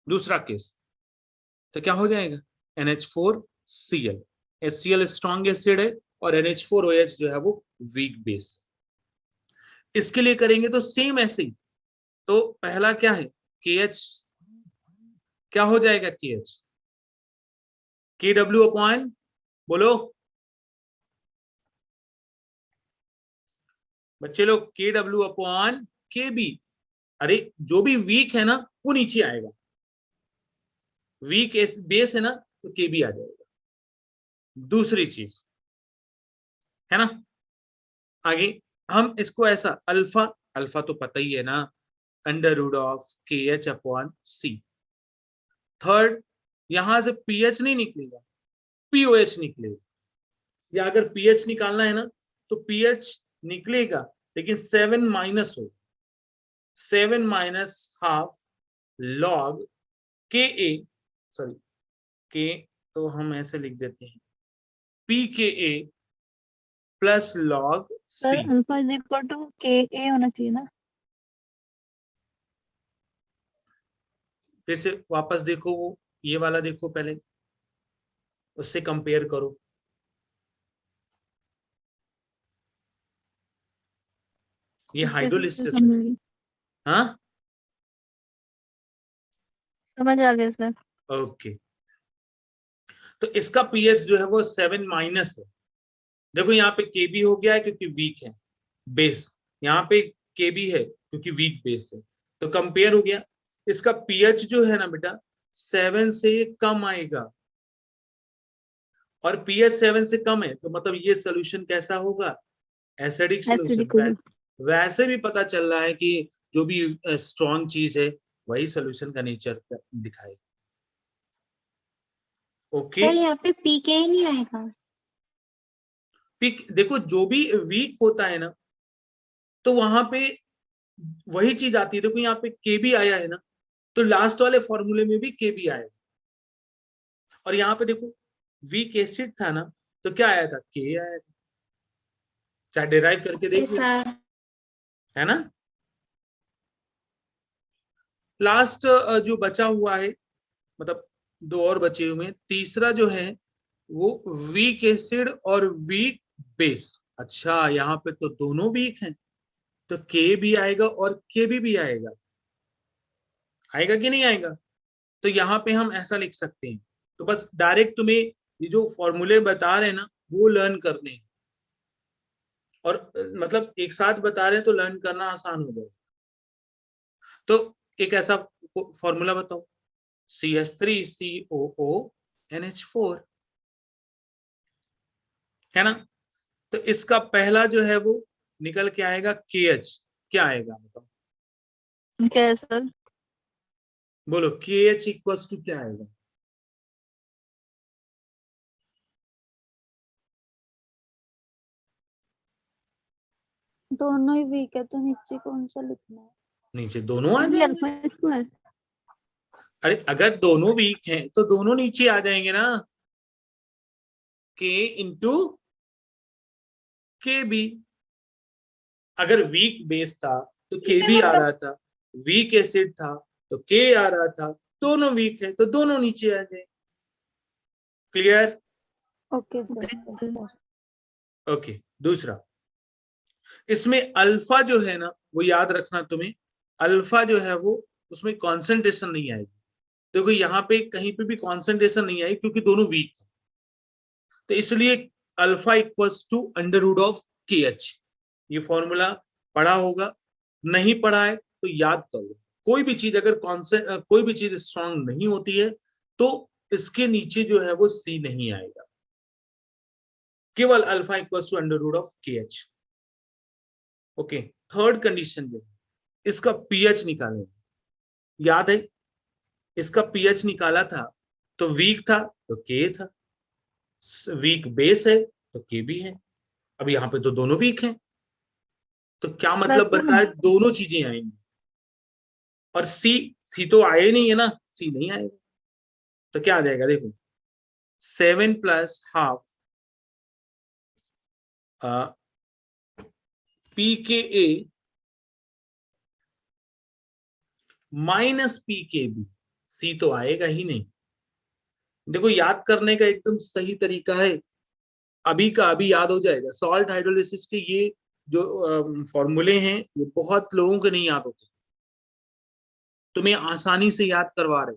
दूसरा केस, तो क्या हो जाएगा, NH4Cl। HCl स्ट्रॉन्ग एसिड है और NH4OH जो है वो वीक बेस। इसके लिए करेंगे तो सेम ऐसे ही, तो पहला क्या है, KH क्या हो जाएगा, KH KW अपॉन, बोलो बच्चे लोग, KW अपॉन KB। अरे जो भी वीक है ना वो नीचे आएगा, वीक बेस है ना तो KB आ जाएगा। दूसरी चीज है ना, आगे हम इसको ऐसा, अल्फा, अल्फा तो पता ही है ना, under root of KH upon C। Third, यहां से पीएच नहीं निकलेगा, POH निकलेगा, या अगर पीएच निकालना है ना तो पीएच निकलेगा, लेकिन 7 माइनस हो, 7 minus half log KA, sorry K, तो हम ऐसे लिख देते हैं PKA plus log sir C। Alpha is equal to KA होना चाहिए ना। फिर से वापस देखो, वो ये वाला देखो पहले, उससे कंपेयर करो। ये हाइड्रोलिसिस है, हाँ, समझ आ गया सर। ओके। तो इसका पीएच जो है वो 7 माइनस है। देखो यहाँ पे KB हो गया है क्योंकि वीक है बेस, यहाँ पे KB है क्योंकि वीक बेस है, तो कंपेयर हो गया। इसका पीएच जो है ना बेटा 7 से कम आएगा, और पीएच 7 से कम है तो मतलब ये सोल्यूशन कैसा होगा, एसिडिक एसिडिक सोल्यूशन। होगा। वैसे भी पता चल रहा है कि जो भी स्ट्रॉन्ग चीज है वही सोल्यूशन का नेचर दिखाएगी। ओके, सर यहाँ पे पीके ही नहीं आएगा। पिक देखो, जो भी वीक होता है ना तो वहां पे वही चीज आती है। देखो यहाँ पे के भी आया है ना, तो लास्ट वाले फॉर्मूले में भी के भी आया। और यहाँ पे देखो वीक एसिड था ना, तो क्या आया था, के आया था। चाहे डिराइव करके देख लो, सर है ना। लास्ट जो बचा हुआ है, मतलब दो और बचे हुए हैं, तीसरा जो है वो वीक एसिड और वीक बेस। अच्छा, यहाँ पे तो दोनों वीक हैं, तो के भी आएगा और के भी आएगा। आएगा कि नहीं आएगा? तो यहाँ पे हम ऐसा लिख सकते हैं। तो बस डायरेक्ट तुम्हें ये जो फॉर्मूले बता रहे हैं ना वो लर्न करने हैं, और मतलब एक साथ बता रहे हैं तो लर्न करना आसान हो जाएगा। तो एक ऐसा फॉर्मूला बताओ, CH3COO NH4, है ना। तो इसका पहला जो है वो निकल के आएगा KH। क्या आएगा बताओ, क्या है सर? बोलो KH इक्वल्स टू क्या आएगा? दोनों ही वीक है तो नीचे कौन सा लिखना है? नीचे दोनों आ जाएंगे। अल्फा। अरे अगर दोनों वीक हैं तो दोनों नीचे आ जाएंगे ना, K इंटू के बी। अगर वीक बेस था तो के भी आ रहा था, वीक एसिड था तो के आ रहा था, दोनों वीक है तो दोनों नीचे आ जाए। Clear? Okay sir, yes sir. Okay, दूसरा, इसमें अल्फा जो है ना वो याद रखना तुम्हें, अल्फा जो है वो उसमें कॉन्सेंट्रेशन नहीं आएगी। देखो यहाँ पे कहीं पे भी कॉन्सेंट्रेशन नहीं आई क्योंकि दोनों वीक है, तो इसलिए alpha equals to under root of K H. ये फॉर्मूला पढ़ा होगा, नहीं पढ़ा है तो याद कर लो। कोई भी चीज अगर कोई भी चीज स्ट्रांग नहीं होती है तो इसके नीचे जो है वो सी नहीं आएगा, केवल alpha equals to under root of K H. Okay, third condition जो है इसका पीएच निकालेंगे। याद है, इसका पीएच निकाला था तो वीक था तो के था, वीक बेस है तो के भी है। अब यहाँ पे तो दोनों वीक हैं, तो क्या मतलब बनता है, दोनों चीजें आएंगी। और सी तो आए नहीं है ना, सी नहीं आएगा। तो क्या आ जाएगा देखो, 7 plus half PKA minus PKB। सी तो आएगा ही नहीं। देखो याद करने का एकदम सही तरीका है, अभी का अभी याद हो जाएगा। सॉल्ट हाइड्रोलिसिस के ये जो फॉर्मूले हैं ये बहुत लोगों को नहीं याद होते, तुम्हें आसानी से याद करवा रहे।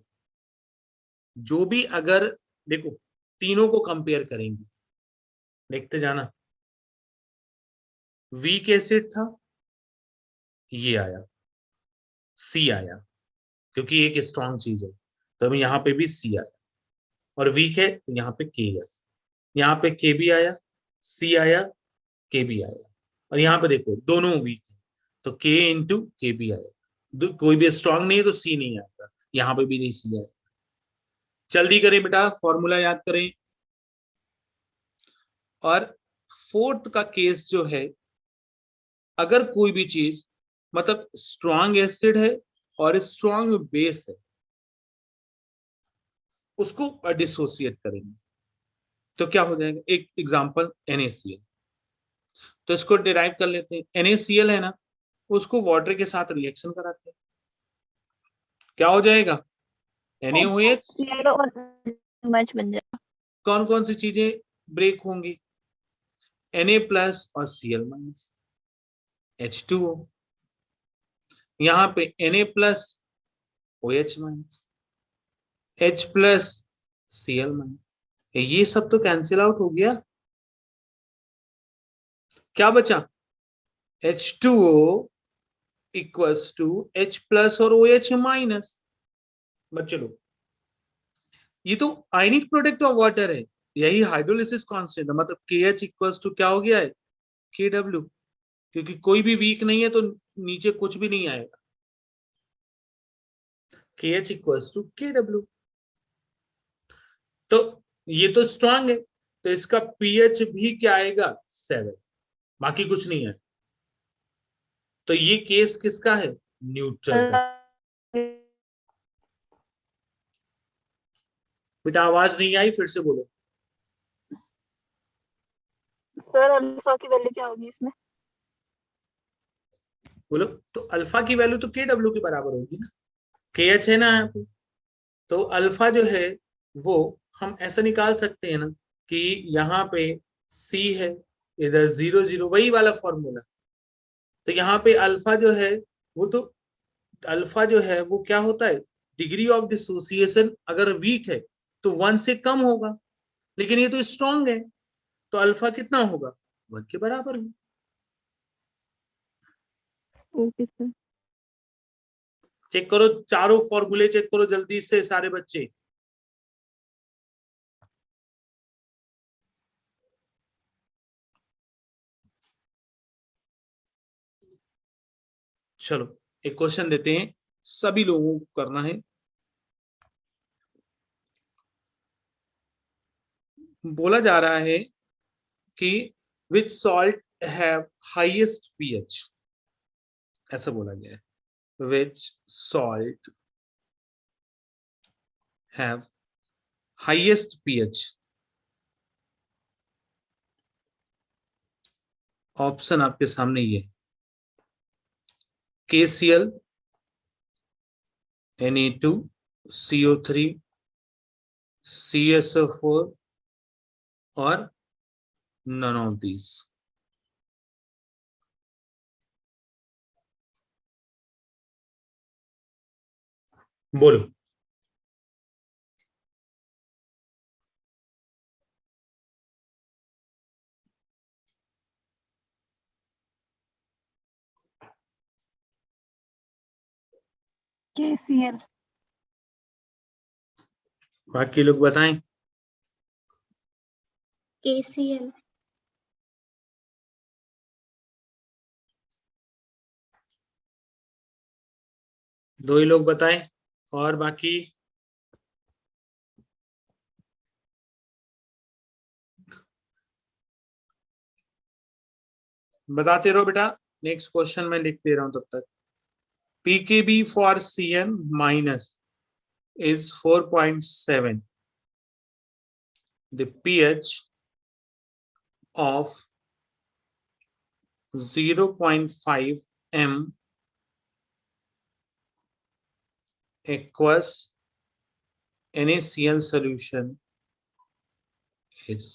जो भी अगर देखो तीनों को कंपेयर करेंगे, देखते जाना। वीक एसिड था, ये आया, सी आया, क्योंकि एक स्ट्रॉन्ग चीज है तो अब यहाँ पे भी सी आया। और वीक है तो यहाँ पे के आया, यहाँ पे के भी आया, सी आया, के भी आया। और यहाँ पे देखो दोनों वीक है तो के इंटू के भी आया। कोई भी स्ट्रॉन्ग नहीं है तो सी नहीं आएगा, यहाँ पे भी नहीं सी आएगा। जल्दी करें बेटा, फॉर्मूला याद करें। और फोर्थ का केस जो है, अगर कोई भी चीज मतलब स्ट्रॉन्ग एसिड है और स्ट्रॉन्ग बेस है, उसको डिसोसिएट करेंगे तो क्या हो जाएगा। एक एग्जांपल NaCl, तो इसको डिराइव कर लेते हैं। NaCl है ना, उसको वाटर के साथ रिएक्शन कराते हैं, क्या हो जाएगा, NaOH। सीएल और मच बन जाएगा। कौन कौन सी चीजें ब्रेक होंगी, Na प्लस और Cl माइनस, H2O। यहाँ पे Na plus OH minus, H plus Cl minus, ये सब तो कैंसिल आउट हो गया। क्या बचा, H2O equals to H plus और OH माइनस। बच्चे लोग ये तो आयनिक प्रोडक्ट ऑफ वाटर है, यही हाइड्रोलिसिस कांस्टेंट है, मतलब KH इक्वल्स टू क्या हो गया है, KW। क्योंकि कोई भी वीक नहीं है तो नीचे कुछ भी नहीं आएगा। KH equals to KW। तो ये तो स्ट्रांग है, तो इसका pH भी क्या आएगा 7, बाकी कुछ नहीं है। तो ये केस किसका है, न्यूट्रल का। बेटा आवाज नहीं आई, फिर से बोलो। सर अल्फा की वैल्यू क्या होगी इसमें? बोलो। तो अल्फा की वैल्यू तो KW के बराबर होगी ना, KH है ना यहाँ पे। तो अल्फा जो है वो हम ऐसा निकाल सकते हैं ना कि यहाँ पे C है, इधर 0 0, वही वाला फॉर्मूला। तो यहाँ पे अल्फा जो है वो तो, अल्फा जो है वो क्या होता है, डिग्री ऑफ डिसोसिएशन अगर वीक है तो 1 से कम होगा, लेकिन ये तो स्ट्रांग है, तो अल्फा कितना होगा, 1 के बराबर होगा। Okay sir. चेक करो, चारों फॉर्मूले चेक करो जल्दी से सारे बच्चे। चलो एक क्वेश्चन देते हैं, सभी लोगों को करना है। बोला जा रहा है कि which salt have highest pH, ऐसा बोला गया है। Which salt have highest pH. Option आपके सामने ये, KCl, Na2, CO3, CSO4 और none of these। बोलो। KCl। बाकी लोग बताएं। KCl। दो ही लोग बताएं, और बाकी बताते रहो बेटा। नेक्स्ट क्वेश्चन मैं लिख दे रहा हूं तब तक। pKb for CN minus is 4.7. The pH of 0.5 m aqueous NaCl solution is।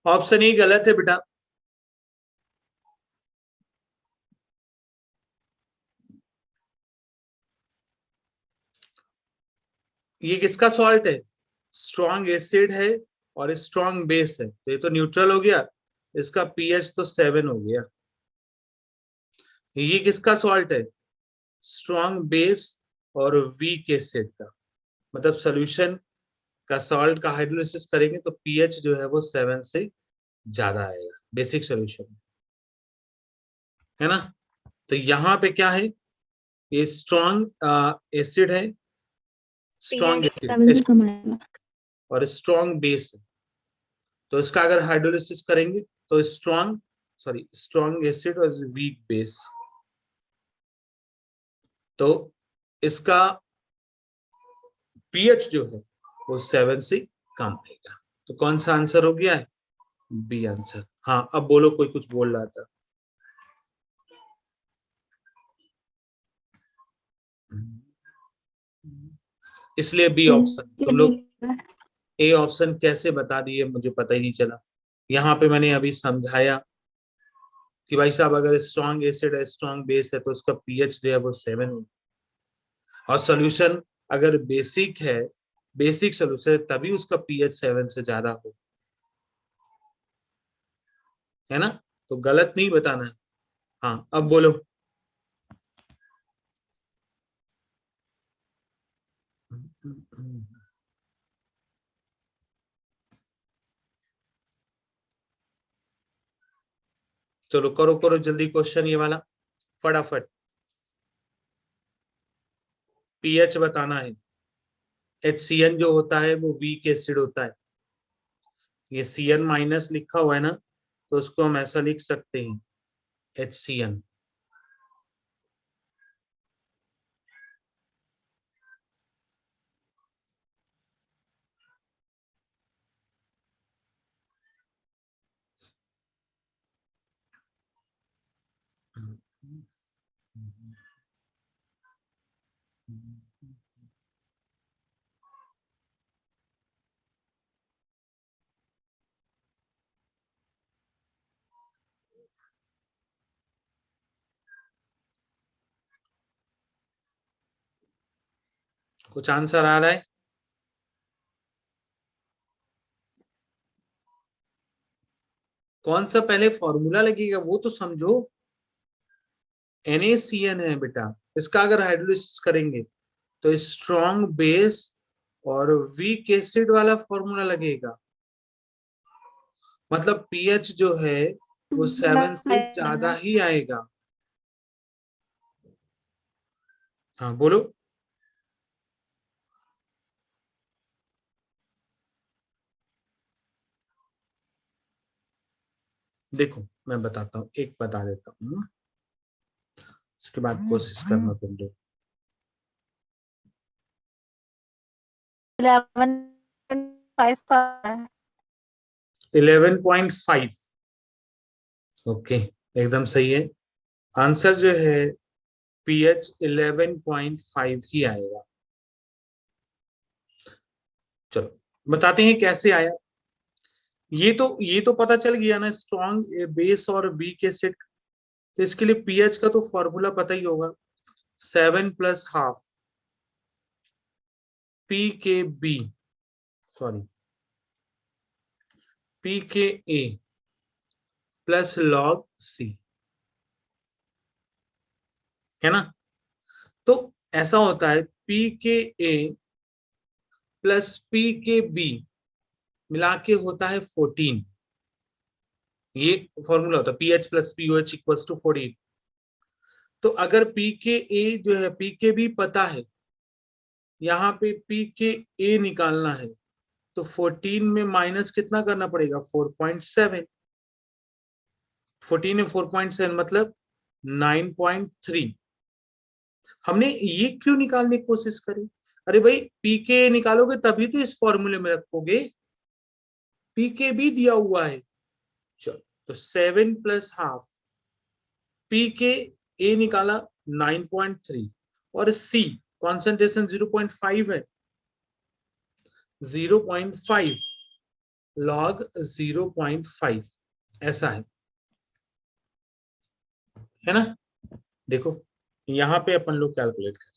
Option A गलत है बेटा। ये किसका सॉल्ट है, स्ट्रॉन्ग एसिड है और स्ट्रॉन्ग बेस है, तो ये तो न्यूट्रल हो गया, इसका पीएच तो 7 हो गया। ये किसका सॉल्ट है, स्ट्रॉन्ग बेस और वीक एसिड का, मतलब सोल्यूशन का सॉल्ट का हाइड्रोलिसिस करेंगे तो पीएच जो है वो 7 से ज्यादा आएगा बेसिक सोल्यूशन, है ना। तो यहाँ पे क्या है, ये स्ट्रॉन्ग एसिड है, स्ट्रॉन्ग pH 7 से कम आएगा। और स्ट्रॉन्ग बेस है। तो इसका अगर हाइड्रोलिसिस करेंगे तो स्ट्रॉन्ग एसिड और वीक बेस, तो इसका पीएच जो है वो 7 से कम आएगा। तो कौन सा आंसर हो गया है, बी आंसर। हाँ अब बोलो, कोई कुछ बोल रहा था। इसलिए बी ऑप्शन। तुम लोग ए ऑप्शन कैसे बता दिए मुझे पता ही नहीं चला। यहाँ पे मैंने अभी समझाया कि भाई साहब अगर स्ट्रॉन्ग एसिड है, स्ट्रॉन्ग बेस है, तो उसका पीएच जो है वो 7 हो, और सोल्यूशन अगर बेसिक है, बेसिक सोल्यूशन तभी उसका पीएच 7 से ज्यादा हो, है ना। तो गलत नहीं बताना है। हाँ अब बोलो। चलो करो करो जल्दी क्वेश्चन ये वाला फटाफट। पीएच बताना है। HCN जो होता है वो वीक एसिड होता है। ये Cn माइनस लिखा हुआ है ना, तो उसको हम ऐसा लिख सकते हैं HCN। कुछ आंसर आ रहा है? कौन सा पहले फॉर्मूला लगेगा वो तो समझो। NaCN है बेटा, इसका अगर हाइड्रोलिसिस करेंगे तो स्ट्रॉन्ग बेस और वीक एसिड वाला फॉर्मूला लगेगा। मतलब पीएच जो है वो 7 से ज्यादा ही आएगा। हाँ बोलो। देखो मैं बताता हूँ, एक बता देता हूँ, उसके बाद कोशिश करना तुम लोग। 11.5 11.5 ओके, एकदम सही है। आंसर जो है पीएच 11.5 ही आएगा। चलो बताते हैं कैसे आया। ये तो पता चल गया ना, स्ट्रॉन्ग बेस और वीक एसिड। तो इसके लिए पीएच का तो फॉर्मूला पता ही होगा, 7+½ P K B, sorry P K A plus log सी, है ना। तो ऐसा होता है P K A plus P K B मिला के होता है 14। ये फॉर्मूला होता है pH plus pOH equals to 14। तो अगर पी के ए जो है पी के बी पता है, यहाँ पे पी के ए निकालना है, तो 14 में माइनस कितना करना पड़ेगा, 4.7। 14 में 4.7 मतलब 9.3। हमने ये क्यों निकालने की कोशिश करी? अरे भाई पी के निकालोगे तभी तो इस फॉर्मूले में रखोगे, पी के भी दिया हुआ है। चलो तो 7+½ पी के ए निकाला 9.3 और सी कॉन्सेंट्रेशन 0.5 है, 0.5 लॉग 0.5 ऐसा है ना। देखो यहाँ पे अपन लोग कैलकुलेट करें।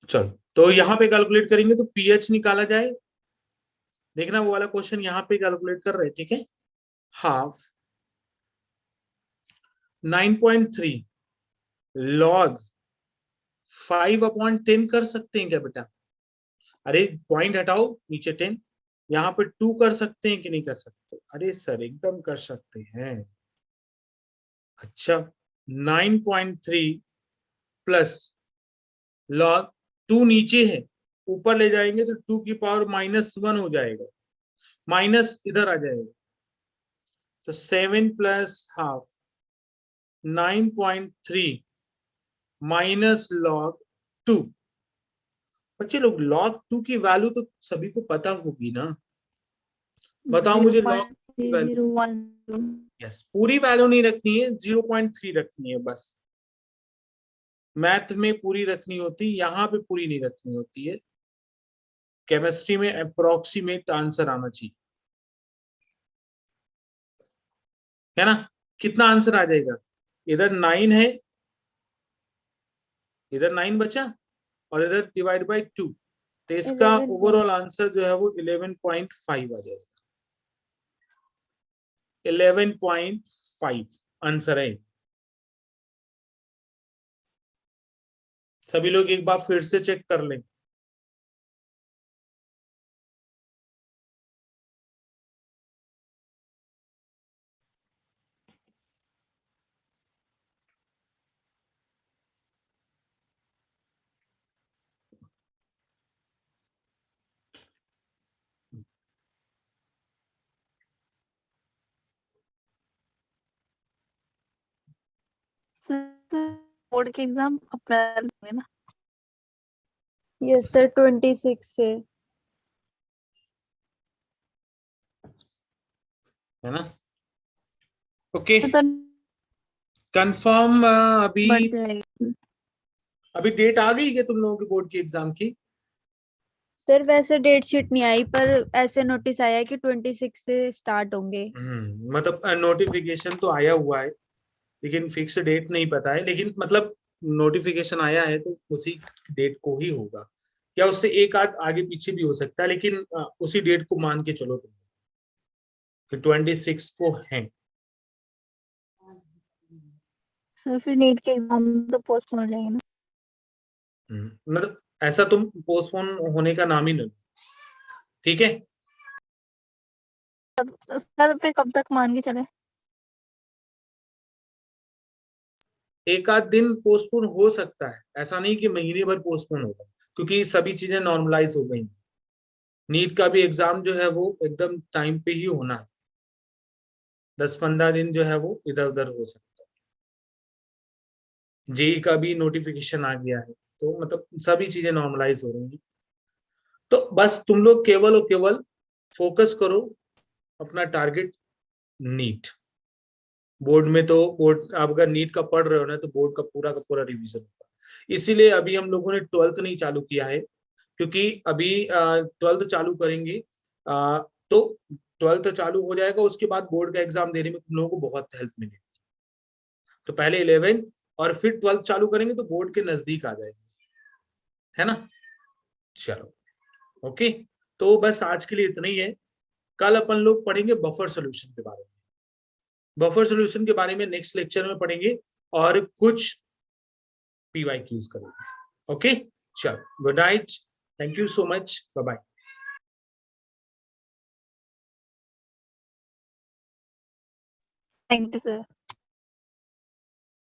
चलो तो यहाँ पे कैलकुलेट करेंगे तो पीएच निकाला जाए। देखना वो वाला क्वेश्चन यहाँ पे कैलकुलेट कर रहे हैं, ठीक है। हाफ 9.3 लॉग 5/10 कर सकते हैं क्या बेटा? अरे पॉइंट हटाओ, नीचे 10, यहाँ पे 2 कर सकते हैं कि नहीं कर सकते? अरे सर एकदम कर सकते हैं। अच्छा 9.3 प्लस लॉग 2 नीचे है, ऊपर ले जाएंगे तो 2 की पावर -1 हो जाएगा, माइनस इधर आ जाएगा। तो 7+½ 9.3 माइनस लॉग 2। बच्चे लोग log 2 की वैल्यू तो सभी को पता होगी ना, बताओ मुझे log 2 की वैल्यू। 0.010 यस, पूरी वैल्यू नहीं रखनी है, 0.3 रखनी है बस। मैथ में पूरी रखनी होती, यहाँ पे पूरी नहीं रखनी होती है। केमिस्ट्री में अप्रोक्सीमेट आंसर आना चाहिए, है ना। कितना आंसर आ जाएगा? इधर 9 है, इधर 9 बचा और इधर डिवाइड बाई 2, तो इसका 11 ओवरऑल आंसर जो है वो 11.5 आ जाएगा। 11.5 आंसर है। सभी लोग एक बार फिर से चेक कर लें। बोर्ड के एग्जाम अप्रैल में ना? यस सर 26 से। है ना? ओके, तो कंफर्म। अभी बढ़ जाएगी। अभी डेट आ गई क्या तुम लोगों के बोर्ड की एग्जाम की? सर वैसे डेट शीट नहीं आई, पर ऐसे नोटिस आया है कि 26 से स्टार्ट होंगे। मतलब नोटिफिकेशन तो आया हुआ है, लेकिन फिक्स डेट नहीं पता है। लेकिन मतलब नोटिफिकेशन आया है तो उसी डेट को ही होगा, या उससे एक आध आगे पीछे भी हो सकता है, लेकिन उसी डेट को मान के चलो तुम कि 26 को है। सर फिर नीट के एग्जाम तो पोस्टपोन हो जाएंगे ना? मतलब ऐसा तुम पोस्टपोन होने का नाम ही नहीं। ठीक है, सर फिर कब तक मान के चले? एक आध दिन पोस्टपोन हो सकता है, ऐसा नहीं कि महीने भर पोस्टपोन होगा, क्योंकि सभी चीजें नॉर्मलाइज हो गई। नीट का भी एग्जाम जो है वो एकदम टाइम पे ही होना है, 10-15 दिन जो है वो इधर उधर हो सकता है। जेई का भी नोटिफिकेशन आ गया है, तो मतलब सभी चीजें नॉर्मलाइज हो रही हैं। तो बस तुम लोग केवल और केवल फोकस करो अपना टारगेट नीट। बोर्ड में तो बोर्ड आप अगर नीट का पढ़ रहे हो ना, तो बोर्ड का पूरा रिवीजन होगा। इसीलिए अभी हम लोगों ने 12th नहीं चालू किया है, क्योंकि अभी 12th चालू करेंगे तो 12th चालू हो जाएगा, उसके बाद बोर्ड का एग्जाम देने में तुम लोगों को बहुत हेल्प मिलेगी। तो पहले 11 और फिर 12th चालू करेंगे तो बोर्ड के नजदीक आ जाएंगे, है ना? चलो, ओके। तो बस आज के लिए इतना ही है। कल अपन लोग पढ़ेंगे बफर सोल्यूशन के बारे में। बफर सोल्यूशन के बारे में नेक्स्ट लेक्चर में पढ़ेंगे, और कुछ PYQs करेंगे। ओके, चलो, good night, thank you so much, bye bye. Thank you sir.